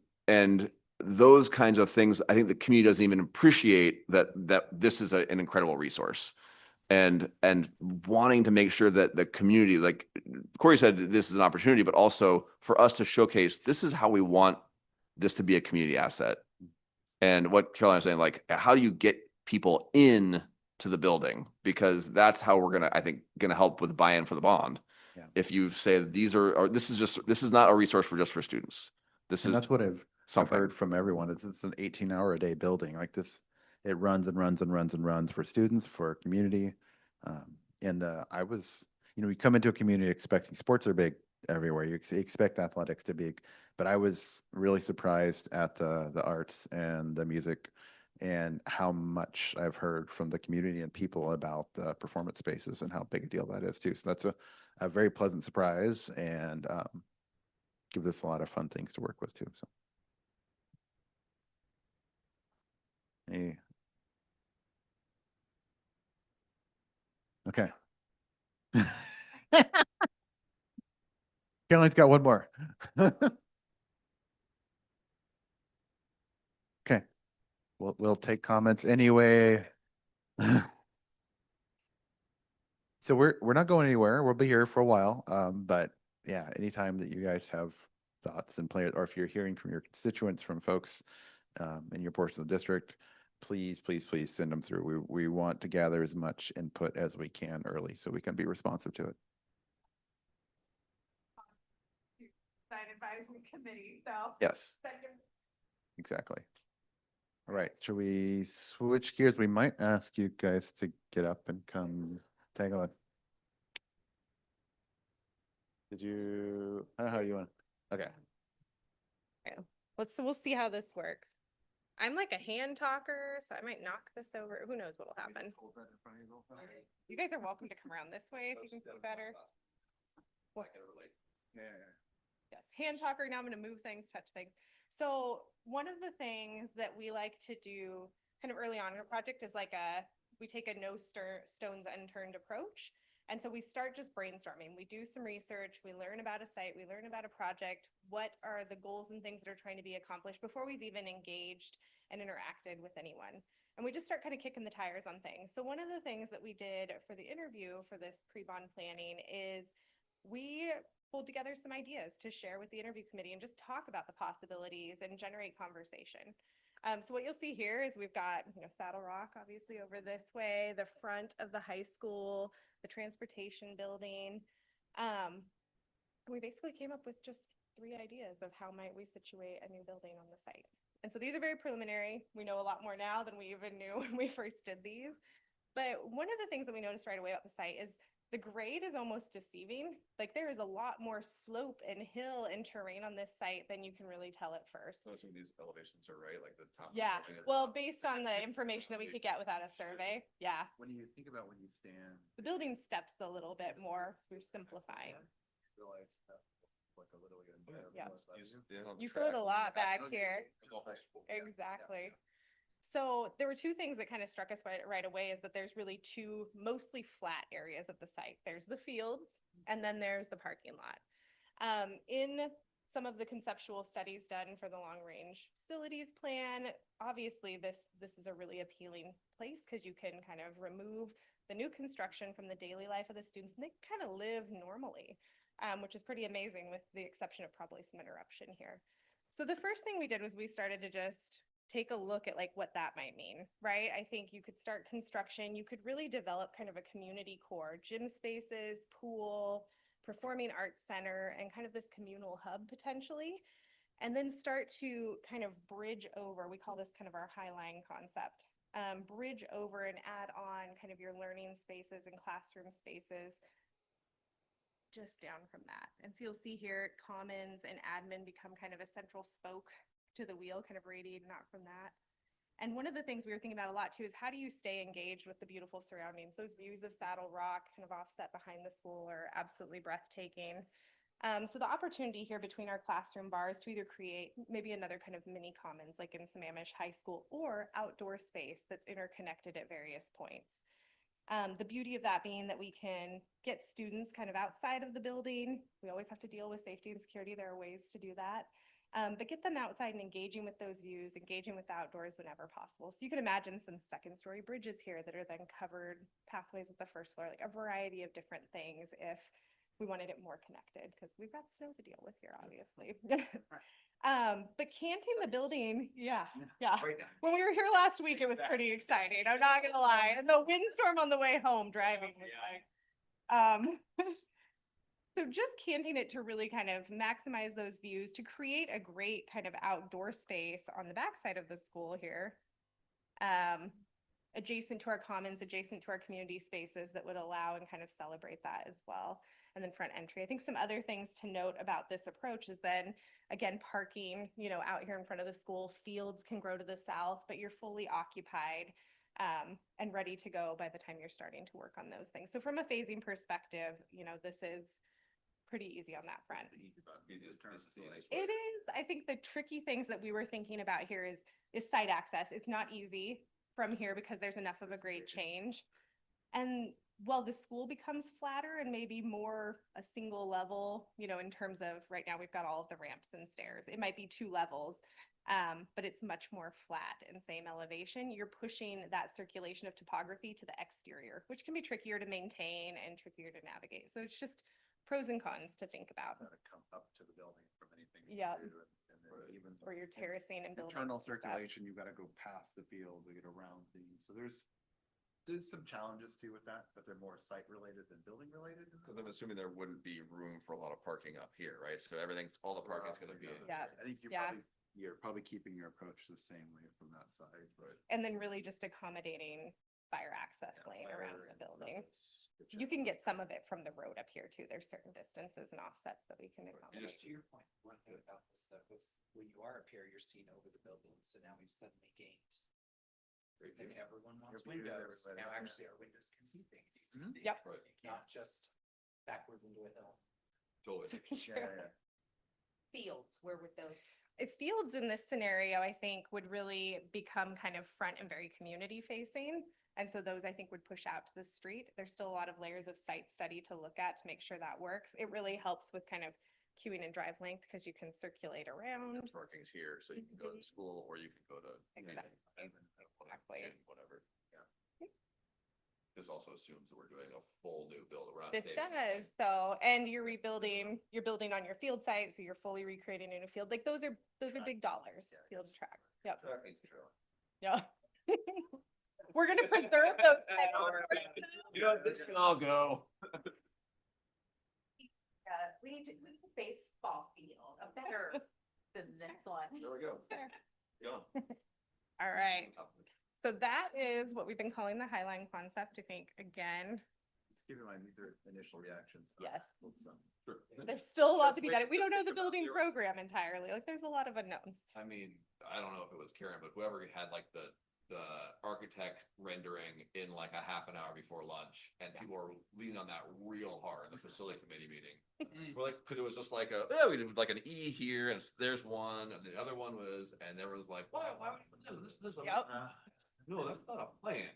those kinds of things, I think the community doesn't even appreciate that this is an incredible resource. And wanting to make sure that the community, like Corey said, this is an opportunity, but also for us to showcase this is how we want this to be a community asset. And what Caroline's saying, like, how do you get people in to the building? Because that's how we're gonna, I think, gonna help with buy-in for the bond.
Yeah.
If you say these are this is not a resource for just for students. This
And
is
that's what I've
something.
heard from everyone. It's an 18-hour a day building like this. It runs and runs and runs and runs for students, for community. I was, we come into a community expecting sports are big everywhere. You expect athletics to be, but I was really surprised at the arts and the music and how much I've heard from the community and people about the performance spaces and how big a deal that is too. So that's a very pleasant surprise and give us a lot of fun things to work with too. So. Hey. Okay. Caroline's got one more. Okay. We'll take comments anyway. So we're not going anywhere. We'll be here for a while. But yeah, anytime that you guys have thoughts and plans, or if you're hearing from your constituents, from folks in your portion of the district, please send them through. We want to gather as much input as we can early so we can be responsive to it.
Design advisory committee, so.
Yes, exactly. All right, should we switch gears? We might ask you guys to get up and come tag on. Did you, I don't know how you want, okay.
We'll see how this works. I'm like a hand talker, so I might knock this over. Who knows what'll happen. You guys are welcome to come around this way if you can see better. Yes, hand talker. Now I'm going to move things, touch things. So one of the things that we like to do kind of early on in a project is we take a no stones unturned approach. And so we start just brainstorming. We do some research, we learn about a site, we learn about a project, what are the goals and things that are trying to be accomplished before we've even engaged and interacted with anyone. And we just start kind of kicking the tires on things. So one of the things that we did for the interview for this pre-bond planning is we pulled together some ideas to share with the interview committee and just talk about the possibilities and generate conversation. So what you'll see here is we've got, Saddle Rock, obviously over this way, the front of the high school, the transportation building. We basically came up with just 3 ideas of how might we situate a new building on the site. And so these are very preliminary. We know a lot more now than we even knew when we first did these. But one of the things that we noticed right away about the site is the grade is almost deceiving. Like there is a lot more slope and hill and terrain on this site than you can really tell at first.
So these elevations are right, like the top.
Yeah, well, based on the information that we could get without a survey, yeah.
When you think about when you stand.
The building steps a little bit more, so we're simplifying. Yeah. You float a lot back here. Exactly. So there were 2 things that kind of struck us right away is that there's really 2 mostly flat areas of the site. There's the fields and then there's the parking lot. In some of the conceptual studies done for the long range facilities plan, obviously this is a really appealing place because you can kind of remove the new construction from the daily life of the students and they kind of live normally, which is pretty amazing with the exception of probably some interruption here. So the first thing we did was we started to just take a look at what that might mean, right? I think you could start construction, you could really develop kind of a community core, gym spaces, pool, performing arts center, and kind of this communal hub potentially, and then start to kind of bridge over, we call this kind of our highline concept, bridge over and add on kind of your learning spaces and classroom spaces just down from that. And so you'll see here commons and admin become kind of a central spoke to the wheel, kind of radiating out from that. And one of the things we were thinking about a lot too is how do you stay engaged with the beautiful surroundings? Those views of Saddle Rock kind of offset behind the school are absolutely breathtaking. So the opportunity here between our classroom bars to either create maybe another kind of mini commons like in Sammamish High School or outdoor space that's interconnected at various points. The beauty of that being that we can get students kind of outside of the building. We always have to deal with safety and security. There are ways to do that. But get them outside and engaging with those views, engaging with the outdoors whenever possible. So you can imagine some second-story bridges here that are then covered, pathways at the first floor, like a variety of different things if we wanted it more connected, because we've got snow to deal with here, obviously. But canting the building, yeah. When we were here last week, it was pretty exciting. I'm not gonna lie. And the windstorm on the way home driving was like, so just canting it to really kind of maximize those views, to create a great kind of outdoor space on the backside of the school here. Adjacent to our commons, adjacent to our community spaces that would allow and kind of celebrate that as well. And then front entry. I think some other things to note about this approach is then, again, parking, out here in front of the school. Fields can grow to the south, but you're fully occupied and ready to go by the time you're starting to work on those things. So from a phasing perspective, this is pretty easy on that front. It is. I think the tricky things that we were thinking about here is site access. It's not easy from here because there's enough of a grade change. And while the school becomes flatter and maybe more a single level, in terms of right now we've got all of the ramps and stairs, it might be 2 levels, but it's much more flat and same elevation. You're pushing that circulation of topography to the exterior, which can be trickier to maintain and trickier to navigate. So it's just pros and cons to think about.
Come up to the building from anything.
Yeah.
And then even
Or you're terracing and building.
internal
stuff.
circulation, you gotta go past the field to get around things. So there's some challenges too with that, but they're more site related than building related.
Because I'm assuming there wouldn't be room for a lot of parking up here, right? So all the parking's gonna be.
Yeah.
I think
Yeah.
You're probably keeping your approach the same way from that side, right?
And then really just accommodating fire access lane around the building. You can get some of it from the road up here too. There's certain distances and offsets that we can accommodate.
To your point, one thing about this though, is when you are up here, you're seeing over the building, so now we've suddenly gained. And everyone wants
Your view to
windows,
everybody,
now
yeah.
actually our windows can see things.
Yep.
Not just backwards into a hill.
Totally.
Yeah.
Fields, where would those?
Fields in this scenario, I think, would really become kind of front and very community facing. And so those, I think, would push out to the street. There's still a lot of layers of site study to look at to make sure that works. It really helps with kind of queuing and drive length because you can circulate around.
Parking's here, so you can go to school or you can go to.
Exactly. Exactly.
Whatever, yeah. This also assumes that we're doing a full new build around.
This
stadium.
does, so, and you're building on your field site, so you're fully recreating a new field. Like those are big dollars,
Yeah,
field
it's-
track. Yep.
Track needs a trailer.
Yeah. We're gonna preserve those.
This can all go.
We need a baseball field, a better than this one.
There we go. Yeah.
All right, so that is what we've been calling the Highline concept. I think, again,
Just keep in mind, these are initial reactions.
Yes.
Sure.
there's still a lot to
There's
be done.
ways
We
to
don't know
think
the
about
building
your-
program entirely. Like, there's a lot of unknowns.
I mean, I don't know if it was Karen, but whoever had like the architect rendering in like a half an hour before lunch, and people were leaning on that real hard in the facility committee meeting. We're like, because it was just like we did like an E here, and there's one, and the other one was, and everyone was like, why would you do this? I'm like,
Yep.
no, that's not a plan.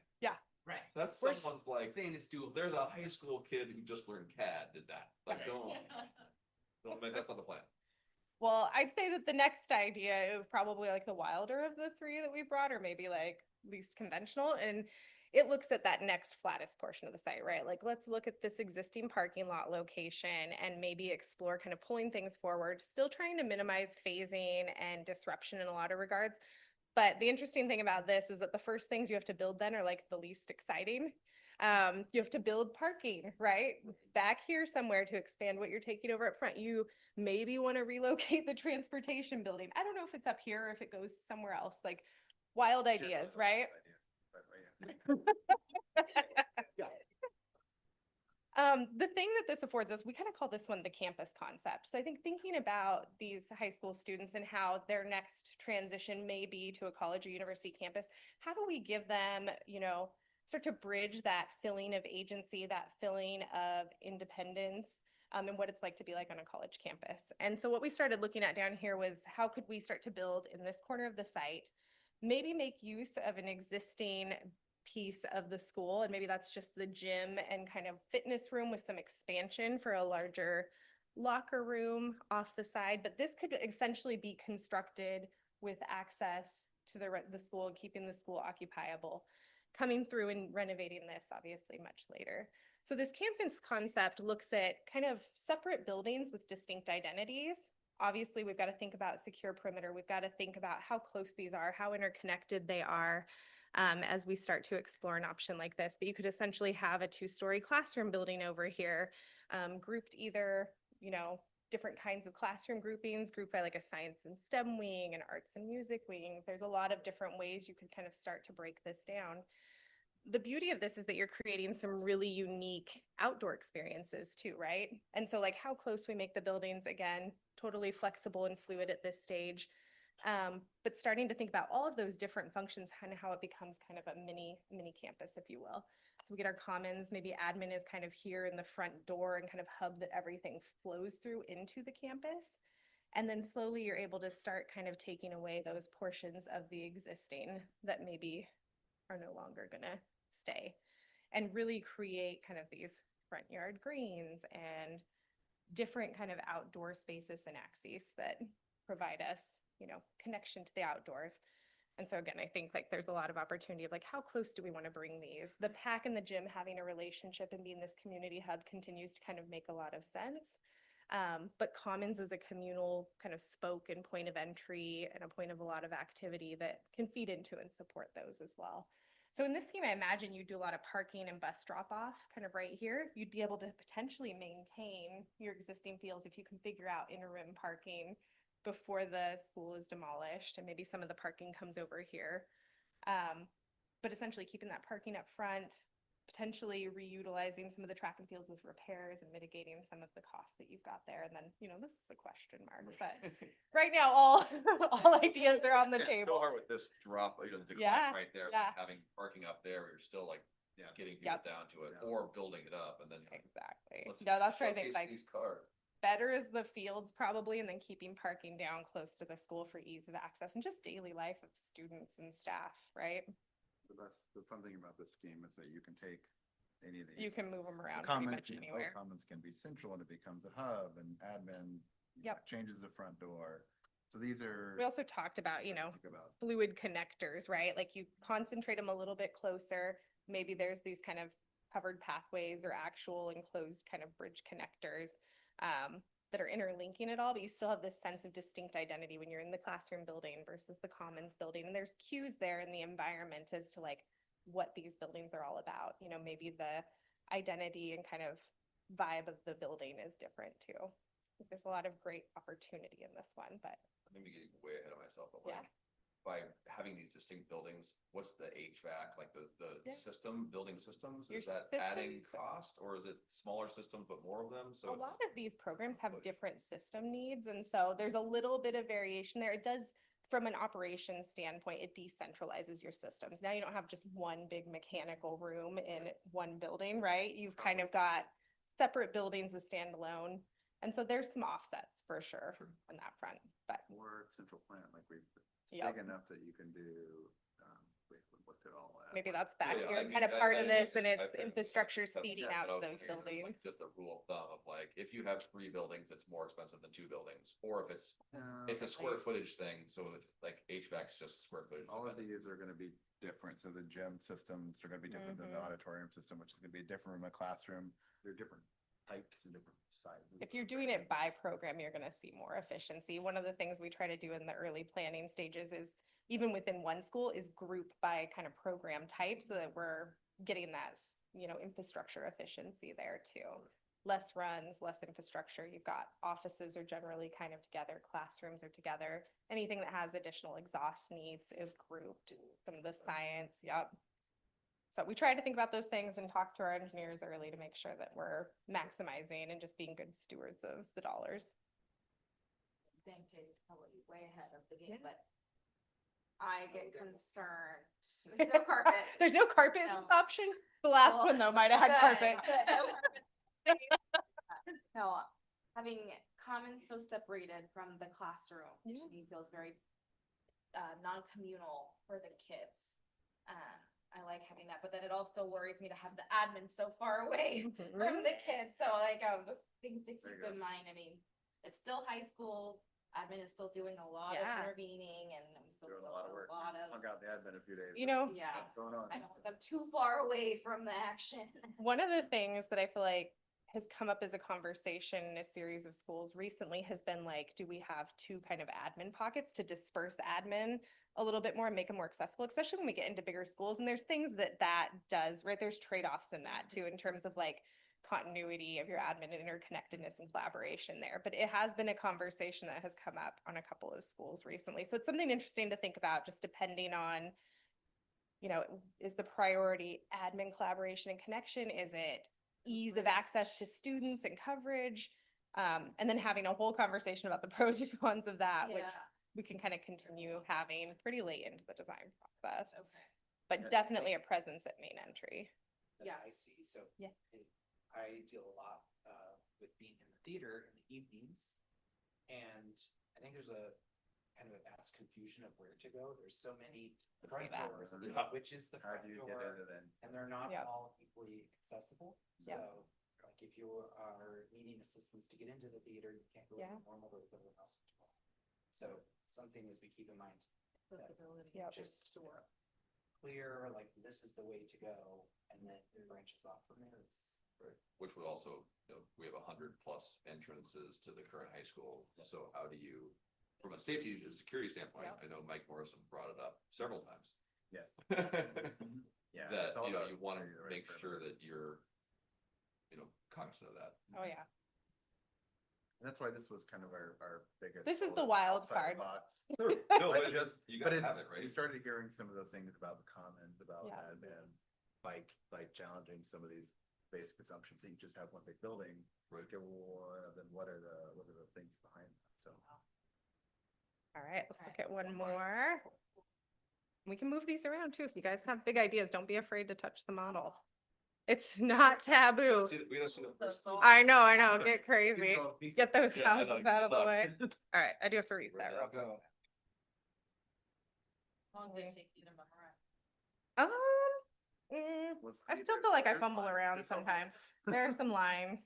Right.
That's
We're
someone's like saying it's doable. There's a high school kid who just learned CAD did that. Like, don't make that's not the plan.
Well, I'd say that the next idea is probably like the wilder of the 3 that we brought, or maybe like least conventional. And it looks at that next flattest portion of the site, right? Like, let's look at this existing parking lot location and maybe explore kind of pulling things forward, still trying to minimize phasing and disruption in a lot of regards. But the interesting thing about this is that the first things you have to build then are like the least exciting. You have to build parking, right? Back here somewhere to expand what you're taking over up front. You maybe want to relocate the transportation building. I don't know if it's up here or if it goes somewhere else, like wild ideas, right? The thing that this affords us, we kind of call this one the campus concept. So I think thinking about these high school students and how their next transition may be to a college or university campus, how do we give them, start to bridge that feeling of agency, that feeling of independence, and what it's like to be like on a college campus. And so what we started looking at down here was how could we start to build in this corner of the site, maybe make use of an existing piece of the school. And maybe that's just the gym and kind of fitness room with some expansion for a larger locker room off the side. But this could essentially be constructed with access to the school and keeping the school occupiable. Coming through and renovating this obviously much later. So this campus concept looks at kind of separate buildings with distinct identities. Obviously, we've got to think about secure perimeter. We've got to think about how close these are, how interconnected they are as we start to explore an option like this. But you could essentially have a 2-story classroom building over here, grouped either, you know, different kinds of classroom groupings, grouped by like a science and STEM wing, an arts and music wing. There's a lot of different ways you could kind of start to break this down. The beauty of this is that you're creating some really unique outdoor experiences too, right? And so like how close we make the buildings, again, totally flexible and fluid at this stage. But starting to think about all of those different functions and how it becomes kind of a mini campus, if you will. So we get our commons, maybe admin is kind of here in the front door and kind of hub that everything flows through into the campus. And then slowly you're able to start kind of taking away those portions of the existing that maybe are no longer gonna stay, and really create kind of these front yard greens and different kind of outdoor spaces and axes that provide us, you know, connection to the outdoors. And so again, I think like there's a lot of opportunity of like, how close do we want to bring these? The pack and the gym having a relationship and being this community hub continues to kind of make a lot of sense. But Commons is a communal kind of spoke and point of entry and a point of a lot of activity that can feed into and support those as well. So in this scheme, I imagine you do a lot of parking and bus drop off kind of right here. You'd be able to potentially maintain your existing fields if you can figure out interim parking before the school is demolished, and maybe some of the parking comes over here. But essentially keeping that parking up front, potentially reutilizing some of the track and fields with repairs and mitigating some of the costs that you've got there. And then, you know, this is a question mark, but right now, all ideas are on the
It's
table.
still hard with this drop, you know, the
Yeah,
decline right there,
yeah.
having parking up there, you're still like
Yeah.
getting people
Yep.
down to it or building it up and then.
Exactly.
let's
No, that's where I think
showcase
like
These cars.
better is the fields probably, and then keeping parking down close to the school for ease of access and just daily life of students and staff, right?
The fun thing about this scheme is that you can take any of these.
You can move them around pretty
Commons,
much anywhere.
Commons can be central and it becomes a hub, and admin
Yep.
changes the front door. So these are.
We also talked about, you know,
think about.
fluid connectors, right? Like you concentrate them a little bit closer. Maybe there's these kind of covered pathways or actual enclosed kind of bridge connectors that are interlinking it all, but you still have this sense of distinct identity when you're in the classroom building versus the commons building. And there's cues there in the environment as to like what these buildings are all about. You know, maybe the identity and kind of vibe of the building is different too. I think there's a lot of great opportunity in this one, but
Maybe getting way ahead of myself, but
Yeah.
like, by having these distinct buildings, what's the HVAC, like the
Yeah.
system, building systems?
Your
Is that adding
systems-
cost or is it smaller systems but more of them? So
a
it's.
lot of these programs have
push.
different system needs, and so there's a little bit of variation there. It does, from an operations standpoint, it decentralizes your systems. Now you don't have just one big mechanical room in one building, right? You've kind of got separate buildings with standalone. And so there's some offsets for sure on that front, but
More central plant, like it's
Yep.
big enough that you can do, we looked at all that.
maybe that's back
Yeah, I
here,
mean,
kind of
I-
part
I
of
think
this, and
I
it's
think
infrastructure
that's
feeding
what
out
I
of
was
those
wondering, is,
buildings.
like, just a rule of thumb of like, if you have 3 buildings, it's more expensive than 2 buildings, or if it's a square footage thing, so it's like HVAC's just square footage.
All of these are gonna be different, so the gym systems are gonna be different than the
Mhm.
auditorium system, which is gonna be a different from a classroom. They're different types and different sizes.
If you're doing it by program, you're gonna see more efficiency. One of the things we try to do in the early planning stages is, even within one school, is group by kind of program type so that we're getting that, you know, infrastructure efficiency there too. Less runs, less infrastructure. You've got offices are generally kind of together, classrooms are together. Anything that has additional exhaust needs is grouped. Some of the science, yep. So we try to think about those things and talk to our engineers early to make sure that we're maximizing and just being good stewards of the dollars.
Thank you, probably way ahead of the game,
Yeah.
but I get concerned. There's no carpet.
There's no carpet in
No.
this option? The last
Well,
one though might have had
Good,
carpet.
good, no carpet. No, having commons so separated from the classroom, to
Yeah.
me feels very non-communal for the kids. I like having that, but then it also worries me to have the admin so far away
Mhm.
from the kids. So like, just things to
There you
keep
go.
in mind. I mean, it's still high school. Admin is still doing a lot of
Yeah.
intervening and I'm still
Doing a lot of work. Hung out the admin a few days.
You know,
yeah.
What's going on?
I don't want them too far away from the action.
one of the things that I feel like has come up as a conversation in a series of schools recently has been like, do we have two kind of admin pockets to disperse admin a little bit more and make them more accessible, especially when we get into bigger schools? And there's things that does, right? There's trade-offs in that too, in terms of like continuity of your admin and interconnectedness and collaboration there. But it has been a conversation that has come up on a couple of schools recently. So it's something interesting to think about, just depending on, you know, is the priority admin collaboration and connection? Is it ease of access to students and coverage? And then having a whole conversation about the pros and cons of that, which we can kind of continue having pretty late into the design process,
Okay.
but definitely a presence at main entry.
Yeah.
I see. So
Yeah.
I deal a lot with being in the theater in the evenings, and I think there's a kind of a vast confusion of where to go. There's so many front
that.
doors,
Yeah.
which is the
How
front
do you get
door,
into then?
and they're not
Yep.
all equally accessible.
Yep.
So, like, if you are needing assistance to get into the theater, you can't go
Yeah.
in the normal door, go to the house. So, some things we keep in mind.
Yep.
Just clear, like, this is the way to go, and then it branches off from there. It's
Right, which would also, you know, we have 100+ entrances to the current high school. So how do you, from a safety and security standpoint,
Yep.
I know Mike Morrison brought it up several times.
Yes.
That,
Yeah. it's all
you know,
about
you want to
creating the right
make sure
perimeter.
that you're, you know, cognizant of that.
Oh, yeah.
And that's why this was kind of our biggest.
This is
goal
the wild
outside the
card.
box.
No,
But
but
just,
you
but
gotta
it's,
have it,
we
right?
started hearing some of those things about the commons, about
Yeah.
admin, like challenging some of these basic assumptions that you just have one big building.
Right.
Okay, well, then what are the things behind that? So.
All right, let's look
Okay.
at one more. We can move these around too. If you guys have big ideas, don't be afraid to touch the model. It's not taboo.
We don't see the first.
I know, get crazy.
Keep
Get those
Yeah, I know,
houses out of
good
the
luck.
way. All right, I do have to read that
Where'd
real
that
quick.
go?
How long did it take you to memorize?
I still feel like I fumble around sometimes. There are some lines.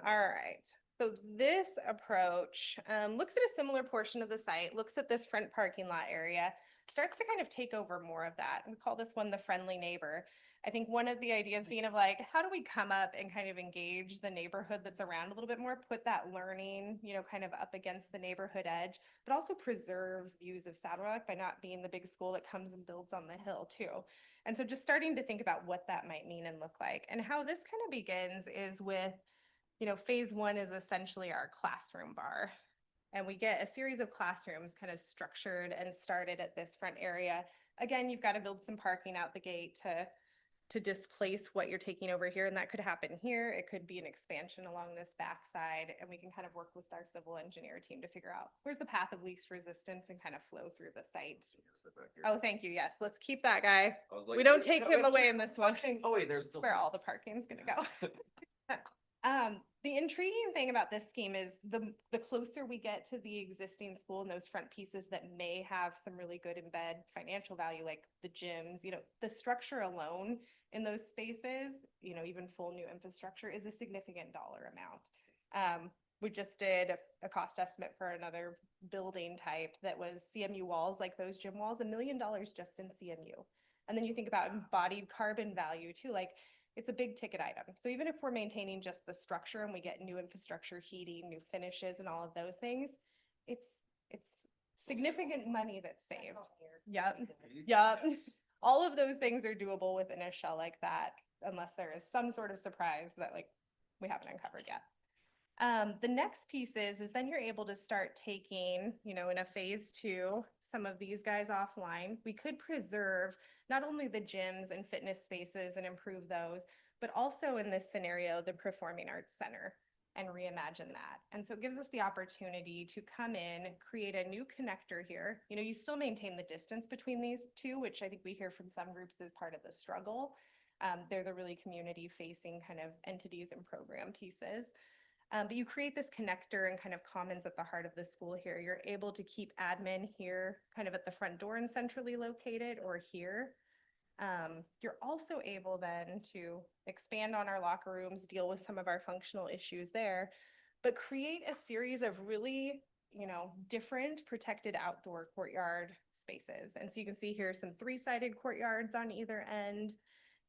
All right. So this approach looks at a similar portion of the site, looks at this front parking lot area, starts to kind of take over more of that. We call this one the friendly neighbor. I think one of the ideas being of like, how do we come up and kind of engage the neighborhood that's around a little bit more, put that learning, you know, kind of up against the neighborhood edge, but also preserve views of Saddle Rock by not being the big school that comes and builds on the hill too. And so just starting to think about what that might mean and look like. And how this kind of begins is with, you know, phase one is essentially our classroom bar. And we get a series of classrooms kind of structured and started at this front area. Again, you've got to build some parking out the gate to displace what you're taking over here. And that could happen here. It could be an expansion along this backside. And we can kind of work with our civil engineer team to figure out where's the path of least resistance and kind of flow through the site. Oh, thank you. Yes, let's keep that guy.
I was like,
We don't
wait,
take
no,
him
wait,
away in this one.
oh wait, there's
That's where all the parking's gonna go. The intriguing thing about this scheme is the closer we get to the existing school and those front pieces that may have some really good embed financial value, like the gyms, you know, the structure alone in those spaces, you know, even full new infrastructure is a significant dollar amount. We just did a cost estimate for another building type that was CMU walls, like those gym walls, $1 million just in CMU. And then you think about embodied carbon value too, like it's a big ticket item. So even if we're maintaining just the structure and we get new infrastructure, heating, new finishes and all of those things, it's significant money that's saved. Yep. All of those things are doable within a shell like that, unless there is some sort of surprise that like we haven't uncovered yet. The next piece is then you're able to start taking, you know, in a phase two, some of these guys offline. We could preserve not only the gyms and fitness spaces and improve those, but also in this scenario, the Performing Arts Center and reimagine that. And so it gives us the opportunity to come in, create a new connector here. You know, you still maintain the distance between these two, which I think we hear from some groups is part of the struggle. They're the really community facing kind of entities and program pieces. But you create this connector and kind of commons at the heart of the school here. You're able to keep admin here kind of at the front door and centrally located or here. You're also able then to expand on our locker rooms, deal with some of our functional issues there, but create a series of really, different protected outdoor courtyard spaces. And so you can see here some 3-sided courtyards on either end.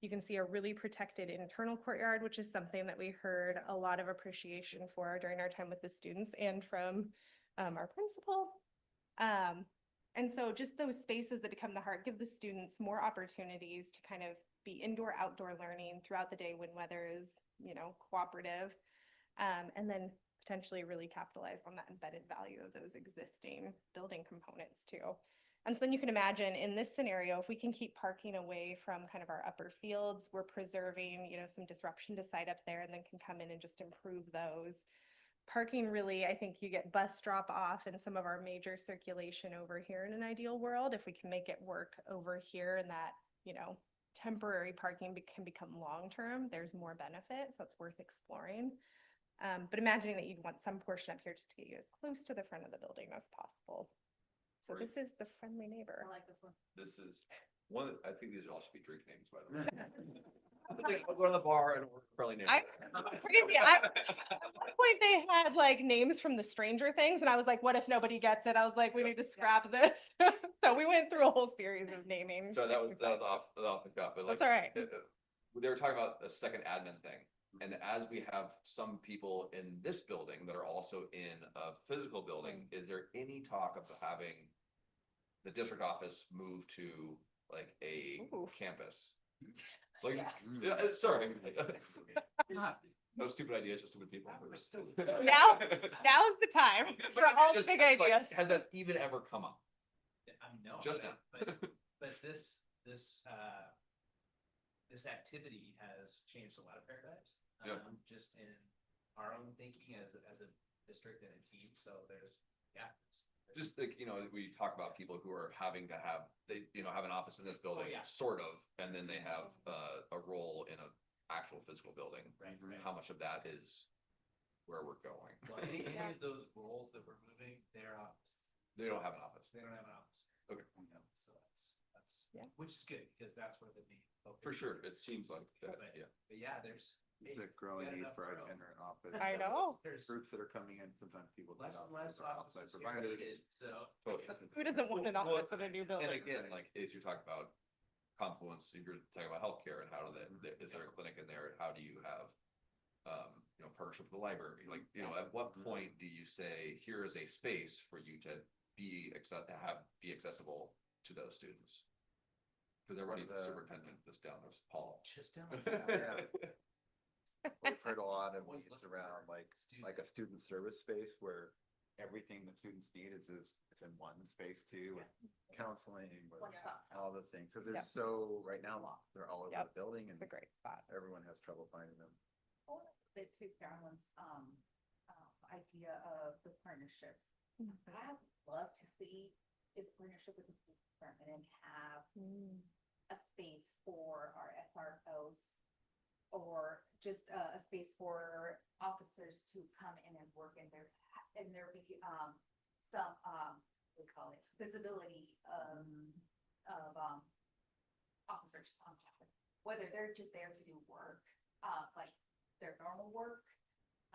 You can see a really protected internal courtyard, which is something that we heard a lot of appreciation for during our time with the students and from our principal. And so just those spaces that become the heart give the students more opportunities to kind of be indoor, outdoor learning throughout the day when weather is, cooperative. And then potentially really capitalize on that embedded value of those existing building components too. And so then you can imagine in this scenario, if we can keep parking away from kind of our upper fields, we're preserving, some disruption to site up there, and then can come in and just improve those. Parking really, I think you get bus drop off and some of our major circulation over here in an ideal world. If we can make it work over here and that, temporary parking can become long-term, there's more benefit. So it's worth exploring. But imagining that you'd want some portion up here just to get you as close to the front of the building as possible. So
Great.
this is the friendly neighbor.
I like this one.
This is one, I think these all should be drink names, by the way. I'll go to the bar and order friendly name.
Crazy. At one point they had like names from the Stranger Things, and I was like, what if nobody gets it? I was like, we need to scrap this. So we went through a whole series of naming.
So that was
exercises.
off the cuff, but like.
That's all right.
They were talking about a second admin thing. And as we have some people in this building that are also in a physical building, is there any talk of having the district office move to like a
Ooh.
campus? Like, yeah, sorry. No stupid ideas, just stupid people.
Now is the time for all
Just,
big
like,
ideas.
has that even ever come up?
No.
Just
but-
now.
But this activity has changed a lot of paradigms.
Yeah.
Just in our own thinking as a district and a team. So there's.
Just like, we talk about people who are having to have, they, have an office in this building,
yeah.
sort of, and then they have a role in a actual physical building.
Right.
How much of that is where we're going?
Well, any of those roles that we're moving, they're offices.
They don't have an office.
They don't have an office.
Okay.
So that's,
Yeah.
which is good because that's where the main focus.
For sure, it seems like that,
But-
yeah.
But yeah, there's.
It's a growing
got
need
enough
for a
room.
itinerant office.
I know.
There's
Groups that are coming in, sometimes people. need
less and
offices
less
or outside
offices
providers.
provided, so.
Totally.
Who doesn't want an
Well,
office in a new building?
And again, like, as you talk about confluence, if you're talking about healthcare and how is there a clinic in there? How do you have, partnership with the library? Like, at what point do you say, here is a space for you to be accessible to those students? Because everybody needs a superintendent that's down this hall.
Just down.
Yeah. We've heard a lot of
Always
needs
looking
around
for
like a student service space where everything that students need is in one space too, with counseling, with
One stop.
all those things. So
Yep.
right now, they're all over
Yep.
the building and
It's a great spot.
everyone has trouble finding them.
Bit to Carolyn's idea of the partnerships. What I would love to see is a partnership with the police department and have a space for our SROs or just a space for officers to come in and work in there be some we call it visibility of officers on campus, whether they're just there to do work, like their normal work.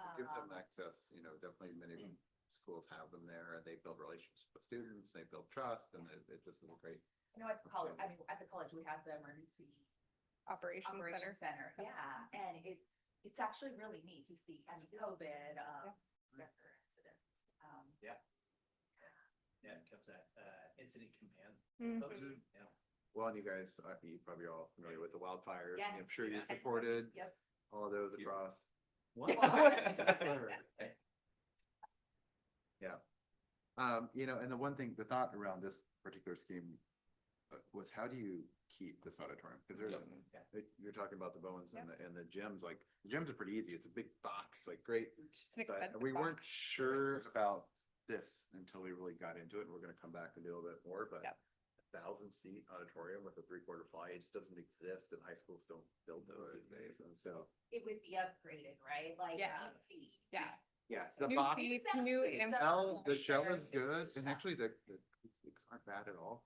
It gives them access, definitely many schools have them there and they build relationships with students, they build trust, and it just is a great.
At the college, at the college, we have the emergency
Operations Center.
operations center, yeah, and it's actually really neat to see, COVID, record incidents.
Yeah, it comes at incident command.
Mhm.
Yeah.
Well, and you guys, you probably are all familiar with the wildfires.
Yes.
I'm sure you
Yeah.
supported
Yep.
all of those across. Yeah. And the one thing, the thought around this particular scheme was how do you keep this auditorium? Because you're talking about the bones and the gyms, like the gyms are pretty easy. It's a big box, like great.
Just an
But
expensive
we weren't
box.
sure about this until we really got into it. And we're gonna come back and do a little bit more, but
Yep.
1,000-seat auditorium with a 3/4 fly, it just doesn't exist and high schools don't build those these days. And so,
It would be upgraded, right? Like,
Yeah.
easy.
Yeah.
yes, the
New
box,
seats, new
shell, the shell is
There.
good. And actually the acoustics aren't bad at all.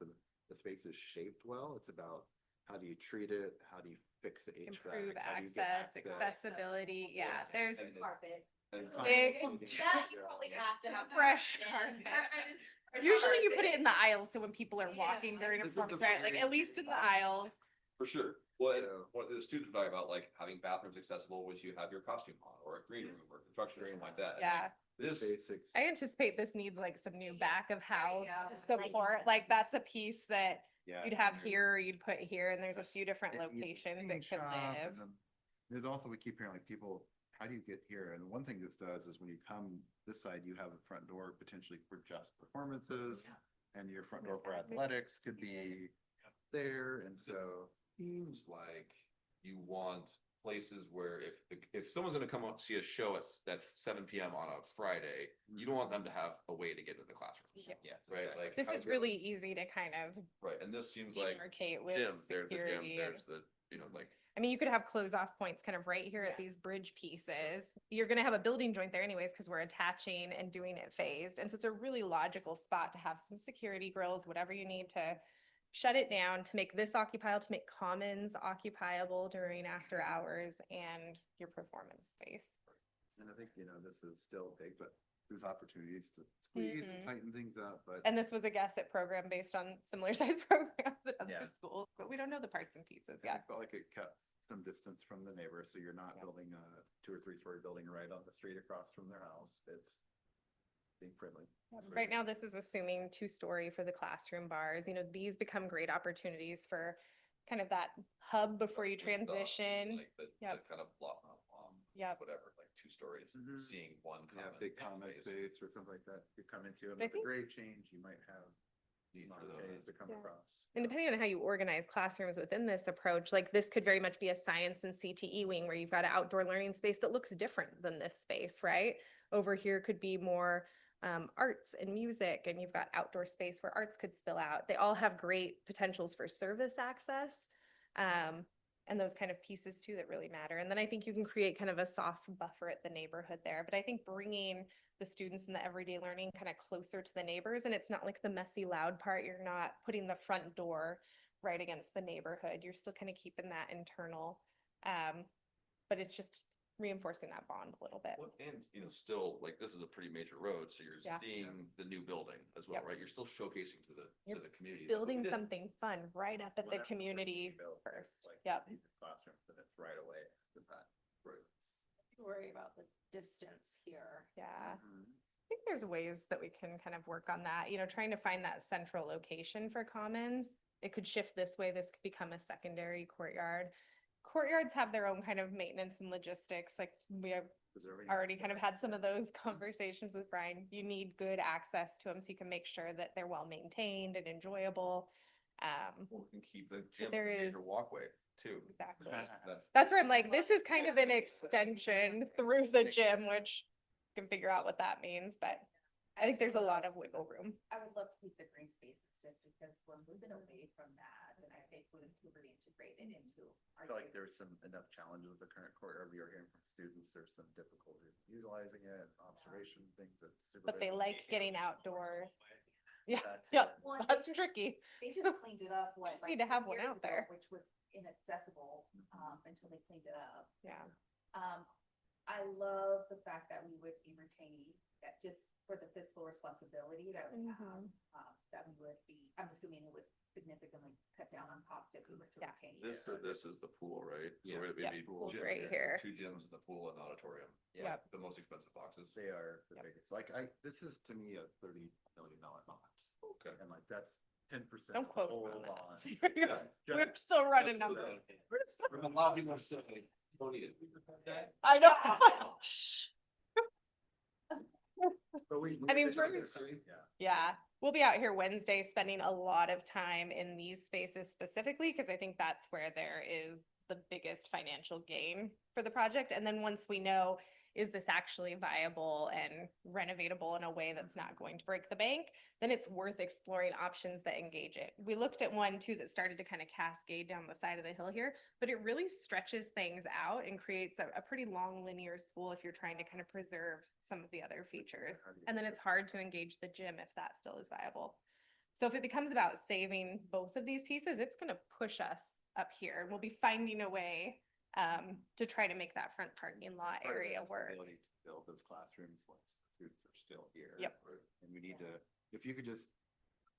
The space is shaped well. It's about how do you treat it? How do you fix the HVAC?
Improve
How do you get
access, accessibility. Yeah, there's
Carpet.
And
Big-
That you probably have to have.
Fresh
carpet.
carpet. Usually you put it in the aisles, so when people are walking during a
This is the
performance, right, like at least in the aisles.
For sure. Well, and
So-
what the students were talking about, like having bathrooms accessible, which you have your costume on, or a green room, or construction room like that.
Yeah,
This,
Basics.
I anticipate this needs like some new back of house
Yeah.
support, like that's a piece that
Yeah,
you'd
and
have
there's-
here, you'd put here, and there's a few different
and you-
locations
paint
that could
shop,
live.
and then There's also, we keep hearing like people, how do you get here? And one thing this does is when you come this side, you have a front door potentially for just performances. And your front door for athletics could be there, and so.
seems like you want places where if someone's gonna come up, see a show at 7 PM on a Friday, you don't want them to have a way to get into the classroom.
Yeah.
Right, like.
This
how
is
to-
really easy to kind of
Right, and this seems like
demarcate with
gym, there's the gym,
security.
there's the, like.
I mean, you could have close off points kind of right here at these bridge pieces. You're gonna have a building joint there anyways, because we're attaching and doing it phased. And so it's a really logical spot to have some security grills, whatever you need to shut it down, to make this occupiable, to make commons occupiable during after hours and your performance space.
And I think, this is still big, but there's opportunities to squeeze and
Mhm.
tighten things up, but.
And this was a guess-it program based on similar sized programs at
Yeah.
other schools, but we don't know the parts and pieces
I
yet.
felt like it kept some distance from the neighbor, so you're not
Yeah.
building a 2 or 3 story building right on the street across from their house. It's being friendly.
Right now, this is assuming 2-story for the classroom bars. These become great opportunities for kind of that hub before you transition.
Like the
Yep.
kind of block,
Yep.
whatever, like 2 stories,
Mhm.
seeing one
Yeah,
common.
big common
space.
space or something like that. You come into, and
But I
with the
think-
grade change, you might have
Need for
non-Ks to come
Yeah.
across.
And depending on how you organize classrooms within this approach, like this could very much be a science and CTE wing where you've got an outdoor learning space that looks different than this space, right? Over here could be more arts and music, and you've got outdoor space where arts could spill out. They all have great potentials for service access. And those kind of pieces too that really matter. And then I think you can create kind of a soft buffer at the neighborhood there. But I think bringing the students and the everyday learning kind of closer to the neighbors, and it's not like the messy, loud part. You're not putting the front door right against the neighborhood. You're still kind of keeping that internal. But it's just reinforcing that bond a little bit.
Well, and, still, like, this is a pretty major road, so you're
Yeah.
seeing the new building as well,
Yep.
right? You're still showcasing to
You're
the community.
Building
Yeah.
something fun right up at the
Whatever
community
you build,
first.
like,
Yep.
need the Classroom, but it's right away with that.
Right.
Worry about the distance here.
Yeah.
Mhm.
I think there's ways that we can kind of work on that, trying to find that central location for commons. It could shift this way. This could become a secondary courtyard. Courtyards have their own kind of maintenance and logistics. Like we have
Preserving
already kind of had
access.
some of those conversations with Brian. You need good access to them so you can make sure that they're well maintained and enjoyable.
Well, we can keep the
So
gym,
there
a
is-
major walkway too.
Exactly.
That's.
That's where I'm like, this is kind of an extension through the gym, which you can figure out what that means, but I think there's a lot of wiggle room.
I would love to keep the green spaces just because we're moving away from that, and I think we need to reintegrate it into
I
our.
feel like there's some enough challenges with the current courtyard. We are hearing from students, there's some difficulty utilizing it, observation, things that.
But they like getting outdoors. Yeah,
That
yeah,
too.
Well,
that's
they just-
tricky.
They just cleaned it up, what,
Just
like
need to have
2
one
years
out
ago,
there.
which was inaccessible, until they cleaned it up.
Yeah.
I love the fact that we would be retaining that just for the fiscal responsibility that we have,
Mhm.
that we would be, I'm assuming it would significantly cut down on costs if we were to
Yeah.
retain.
This is the pool, right? So
Yeah.
it'd
Yep,
be
pool's
gym
right here.
2 gyms in the pool and auditorium.
Yep.
The most expensive boxes.
They are the
Yep.
biggest. Like this is to me a $30 million box.
Okay.
And like that's 10%.
Don't
of the
quote
whole
me on that.
bond.
We're still running
That's
numbers.
A lot of people say, don't need it.
I know.
But we.
I mean,
it's
for-
necessary, Yeah.
Yeah, we'll be out here Wednesday spending a lot of time in these spaces specifically, because I think that's where there is the biggest financial gain for the project. And then once we know, is this actually viable and renovatable in a way that's not going to break the bank, then it's worth exploring options that engage it. We looked at one too that started to kind of cascade down the side of the hill here, but it really stretches things out and creates a pretty long linear school if you're trying to kind of preserve some of the other features. And then it's hard to engage the gym if that still is viable. So if it becomes about saving both of these pieces, it's going to push us up here. And we'll be finding a way to try to make that front parking lot
Part of it
area
is the
work.
ability to build those classrooms once the students are still here.
Yep.
And we need to, if you could just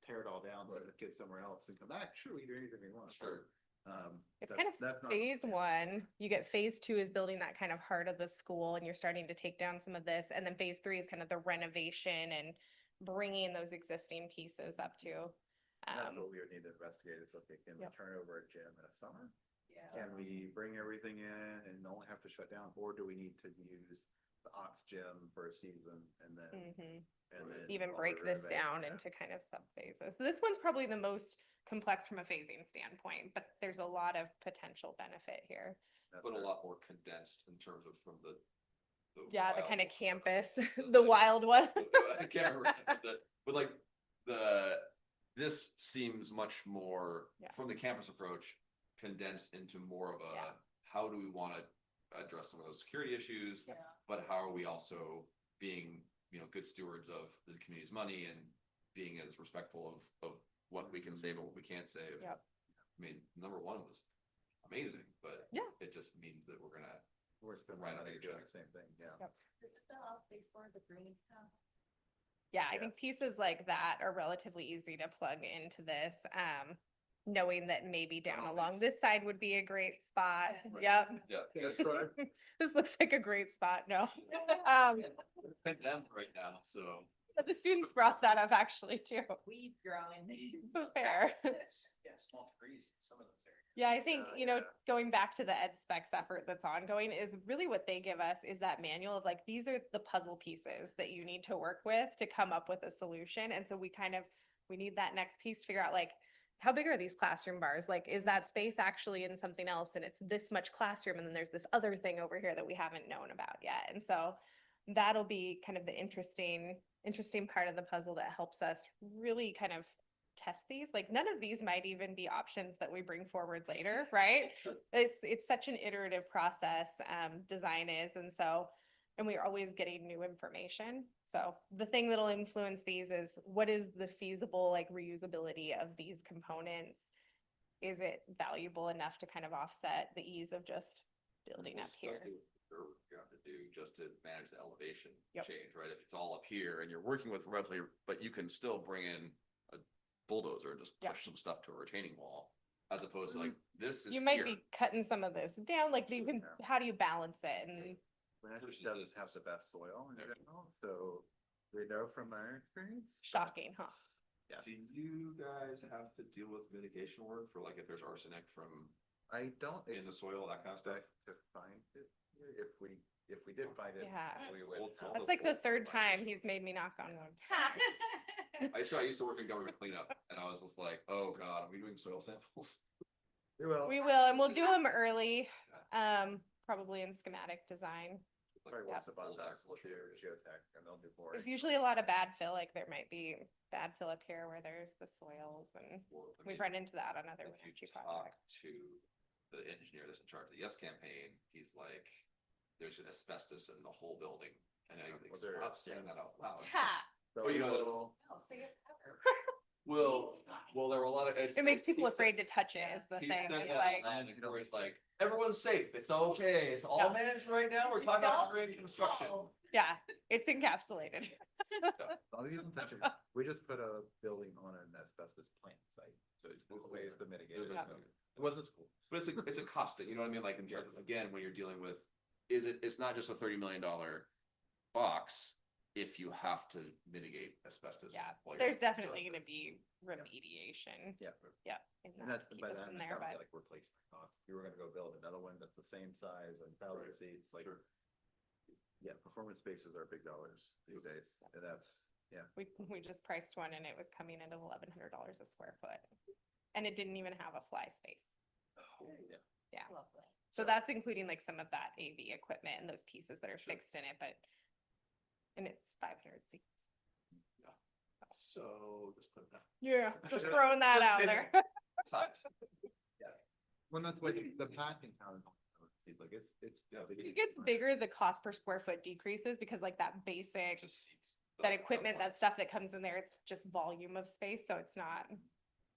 tear it all down, let the kids somewhere else and come back, sure, we can do anything we want.
Sure.
It's kind of phase one. You get phase two is building that kind of heart of the school and you're starting to take down some of this. And then phase three is kind of the renovation and bringing those existing pieces up to.
That's what we would need to investigate is, okay, can we
Yep.
turn over a gym in a summer?
Yeah.
Can we bring everything in and only have to shut down, or do we need to use the Ox gym for a season and then?
Mhm.
And then
Even
while
break
we
this
renovate,
down
yeah.
into kind of sub phases. So this one's probably the most complex from a phasing standpoint, but there's a lot of potential benefit here.
That's
But a
our-
lot more condensed in terms of from the.
Yeah, the
wild
kind of
one.
campus,
The-
the wild one.
I can't remember, but like this seems much more
Yeah.
from the campus approach condensed into more of
Yeah.
a, how do we want to address some of those security issues?
Yeah.
But how are we also being, good stewards of the community's money and being as respectful of what we can save and what we can't save?
Yep.
I mean, number one was amazing, but
Yeah.
it just means that we're gonna,
We're spending
Right,
money
I
doing
check.
the same thing, yeah.
Yep.
Does it fill out space for the green?
Yeah, I think
Yes.
pieces like that are relatively easy to plug into this. Knowing that maybe down along this side would be a great spot.
Right.
Yep.
yeah.
That's correct.
This looks like a great spot. No. Um,
Them right now, so.
but the students brought that up actually too.
Weed growing.
So fair.
Yeah, small trees in some of those areas.
Yeah, I think,
Yeah.
going back to the ed specs effort that's ongoing is really what they give us is that manual of like, these are the puzzle pieces that you need to work with to come up with a solution. And so we need that next piece to figure out like, how big are these classroom bars? Like, is that space actually in something else? And it's this much classroom. And then there's this other thing over here that we haven't known about yet. And so that'll be kind of the interesting part of the puzzle that helps us really kind of test these. Like none of these might even be options that we bring forward later, right? It's such an iterative process, design is, and we're always getting new information. So the thing that'll influence these is what is the feasible like reusability of these components? Is it valuable enough to kind of offset the ease of just building up here?
Especially with the curve you have to do just to manage the elevation
Yep.
change, right? If it's all up here and you're working with roughly, but you can still bring in a bulldozer and just
Yeah.
push some stuff to a retaining wall. As opposed to like, this is
You might
here.
be cutting some of this down, like you can,
Yeah.
how do you balance it? And
Wenatchee doesn't have the best soil in general, so we know from our experience.
shocking, huh?
Yeah.
Do you guys have to deal with mitigation work for like if there's arsenic from
I don't
in the soil, that kind of stuff?
expect to find it, if we did find it.
Yeah.
we would-
Well,
That's like the third time he's made me knock on wood.
I used to work in government cleanup and I was just like, oh God, are we doing soil samples?
We will.
We will, and we'll do them early, probably in schematic design.
Probably
Like,
once a month,
old
actual
axle chairs.
geotech, and they'll do boring.
There's usually a lot of bad fill, like there might be bad fill up here where there's the soils and
Well, I
we've
mean,
run into that on other
if you
Wenatchee
talk
projects.
to the engineer that's in charge of the Yes campaign, he's like, there's an asbestos in the whole building. And I think,
Well, there
stop
is,
saying
yes.
that out loud.
So
Oh, you
we
know,
will-
Oh, say it ever.
Well, there were a lot of.
It makes people afraid to touch it is the
He
thing.
said
It's
that
like,
line where it's like, everyone's safe, it's okay, it's all
Yeah.
managed right now, we're
Just
talking about
don't
great construction.
fall.
yeah, it's encapsulated.
I'll even touch it. We just put a building on an asbestos plant site, so there's ways to mitigate it.
Yeah.
It wasn't school.
But it's a cost thing, you know what I mean? Like, again, when you're dealing with, it's not just a $30 million box if you have to mitigate asbestos.
Yeah,
while you're
there's
dealing
definitely
with
gonna be remediation.
Yeah.
Yeah. And
And
not
that's,
to keep
by
us
that,
in
I
there,
count
but
like replacement costs. If you were gonna go build another one that's the same size and thousand
Right.
seats, like.
Sure.
Yeah, performance spaces are big dollars these days, and that's, yeah.
we just priced one and it was coming in at $1,100 a square foot. And it didn't even have a fly space. Yeah.
Lovely.
So that's including like some of that AV equipment and those pieces that are fixed in it, but. And it's 500 seats.
So just put that.
Yeah, just throwing that out there.
Size.
Well, that's what the packing count, like it's.
It gets bigger, the cost per square foot decreases because like that basic,
Just seats.
that equipment, that stuff that comes in there, it's just volume of space, so it's not,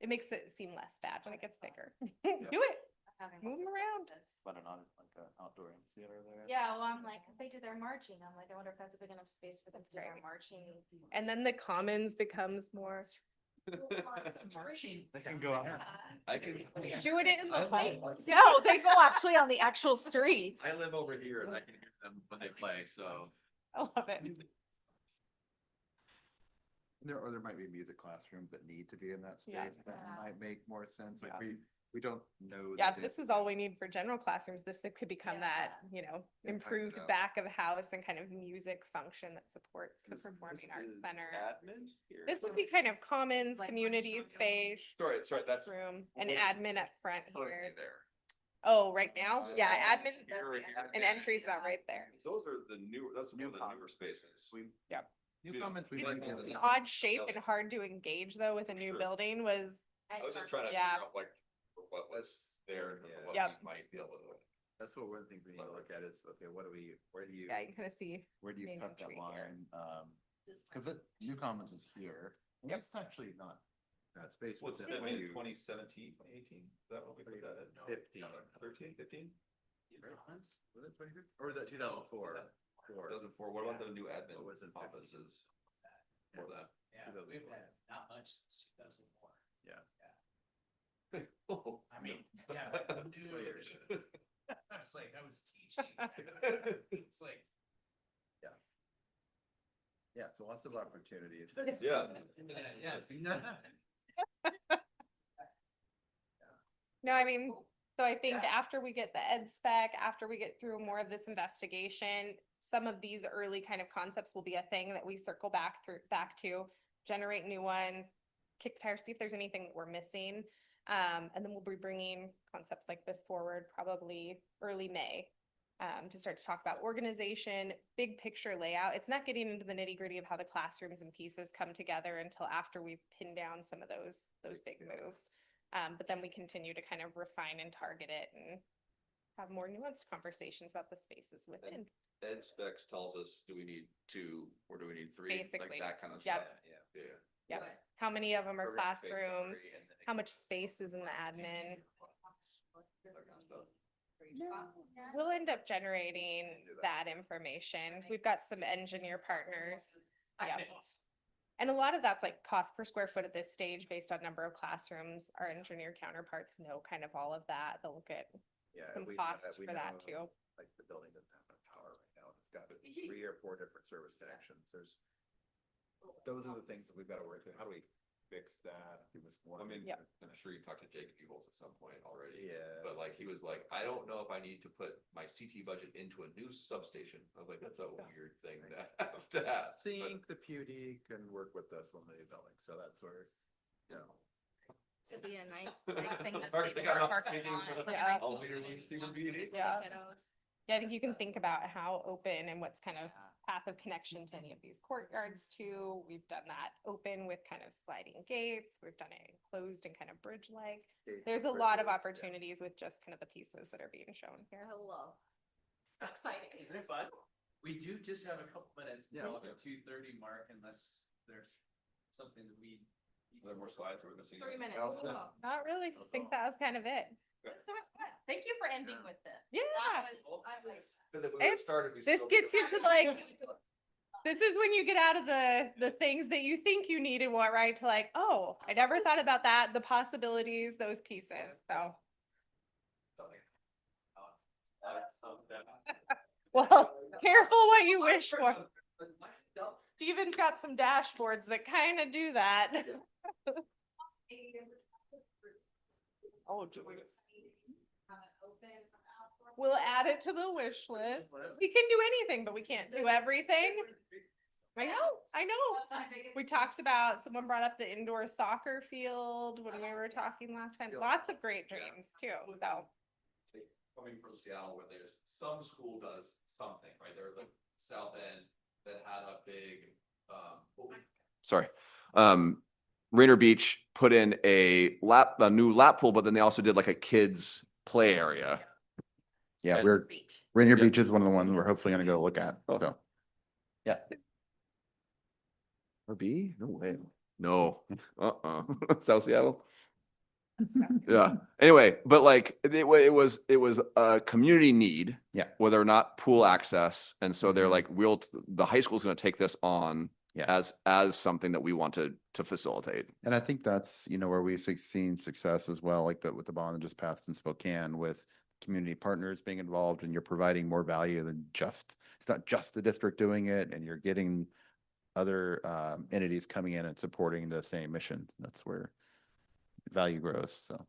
it makes it seem less bad when it gets bigger. Do it.
having
Move
lots
'em
of
around.
practice.
What an like an outdoor theater there.
Yeah, well, I'm like, if they do their marching, I'm like, I wonder if that's a big enough space for them to do their
right.
marching.
And then the commons becomes more,
They can go out.
I can.
doing it in the homes.
No, they go actually on the actual streets.
I live over here and I can hear them when they play, so.
I love it.
There might be music classrooms that need to be in that
Yeah.
space, that
Yeah.
might make more sense, like
Yeah.
we don't know.
Yeah,
that
if this is all we need for general classrooms, this could become that,
Yeah.
you know,
Yeah,
improved
tighten it up.
back of house and kind of music function that supports the performing arts center. This would be kind of commons,
Like
community
marching
space,
Sorry, that's.
room, and admin up front
Currently
here.
there.
Oh, right now? Yeah, admin
Here
and entry's about right there.
Those are the newer, that's one of the newer spaces.
Yep.
New comments we
It's
might be able
An
to.
odd shape and hard to engage though with a new
Sure.
building was,
I was just trying to
Yeah.
figure out like what was there and what
Yep.
we might be able to.
That's what one thing we need to look at is, okay, where do you,
yeah, you can kind of see.
where do you
main
cut that
entry here.
line? Cause it, new comments is here, and
Yep.
it's actually not that space.
What's
but
that,
then when you-
2017, 2018? Is that what we put that at?
15.
13, 15?
Was it 2015? Or was that 2004?
2004. What about the new admin
What was it, 15?
offices? For that.
Yeah, we've had not much since 2004.
Yeah.
Oh,
I mean, yeah, who knew? I was like, I was teaching. It's like.
Yeah, so lots of opportunities.
Yeah.
Yeah, see that?
No, I mean, so I think after we get the ed spec, after we get through more of this investigation, some of these early kind of concepts will be a thing that we circle back to, generate new ones, kick the tires, see if there's anything that we're missing. And then we'll be bringing concepts like this forward probably early May. To start to talk about organization, big picture layout. It's not getting into the nitty gritty of how the classrooms and pieces come together until after we've pinned down some of those big moves. But then we continue to kind of refine and target it and have more nuanced conversations about the spaces within.
Ed specs tells us, do we need 2 or do we need 3?
Basically.
Like that kind of
Yep.
stuff. Yeah.
Yeah. How many of them are
Perfect space
classrooms?
summary, and then it
How
can-
much space is in the admin?
that kind of stuff.
We'll end up generating that information. We've got some engineer partners. Yeah. And a lot of that's like cost per square foot at this stage based on number of classrooms. Our engineer counterparts know kind of all of that. They'll look at
Yeah,
some
we know
costs
we
for that
know,
too.
Like the building doesn't have enough power right now. It's got 3 or 4 different service connections. Those are the things that we've got to work through. How do we fix that? Give us more.
I mean,
Yep.
I'm sure you talked to Jake Peebles at some point already.
Yeah.
But like, he was like, I don't know if I need to put my CT budget into a new substation. I was like, that's a weird thing to have to
I
ask. but-
think the PUD can work with us on the new building, so that's where, you know.
To be a nice thing to
First,
say
they
for
got
our
enough
parking
seating
lot.
for the
like,
Yeah.
elevator needs to be needed.
Yeah.
kiddos.
Yeah, I think you can think about how open and what's kind of path of connection to any of these courtyards too. We've done that open with kind of sliding gates. We've done it enclosed and kind of bridge-like. There's a lot of opportunities with just kind of the pieces that are being shown here.
Hello. So exciting.
Isn't it fun? We do just have a couple minutes
Yeah.
until the 2:30 mark unless there's something that we.
Are there more slides we're missing?
3 minutes.
Oh,
Oh,
Not really. I think that was kind of it.
that's so fun. Thank you for ending with this.
Yeah.
That was- I was-
This gets you to like, this is when you get out of the things that you think you need and want, right? To like, oh, I never thought about that, the possibilities, those pieces. So, well, careful what you wish for. Steven's got some dashboards that kind of do that. Oh, geez. We'll add it to the wish list. We can do anything, but we can't do everything. I know.
That's my biggest.
We talked about, someone brought up the indoor soccer field when we were talking last time. Lots of great dreams too, so.
Coming from Seattle, where there's some school does something, right? There's like South End that had a big, sorry. Rainier Beach put in a new lap pool, but then they also did like a kids play area.
Yeah,
And-
we're, Rainier
Yeah.
Beach is one of the ones we're hopefully gonna go look at, so. Yeah.
Or B? No way. No. South Seattle. Yeah. Anyway, but like it was a community need.
Yeah.
Whether or not pool access. And so they're like, the high school's going to take this on
Yeah.
as something that we want to facilitate.
And I think that's, where we've seen success as well, like with the bond that just passed in Spokane with community partners being involved, and you're providing more value than it's not just the district doing it, and you're getting other entities coming in and supporting the same mission. That's where value grows, so.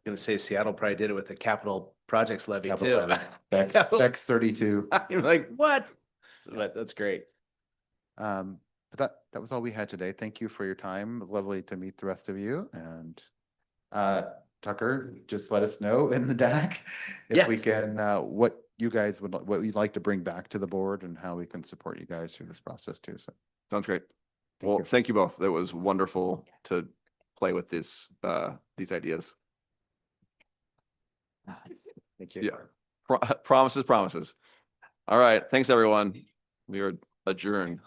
Gonna say Seattle probably did it with the capital projects levy too.
Spec 32.
I'm like, what? But that's great.
But that was all we had today. Thank you for your time. It was lovely to meet the rest of you. And Tucker, just let us know in the DAC
Yeah.
if we can, what you guys what you'd like to bring back to the board and how we can support you guys through this process too. So
Sounds great.
Thank you.
Thank you both. It was wonderful to play with these ideas.
Thank you.
Yeah. Promises. All right. Thanks, everyone. We are adjourned.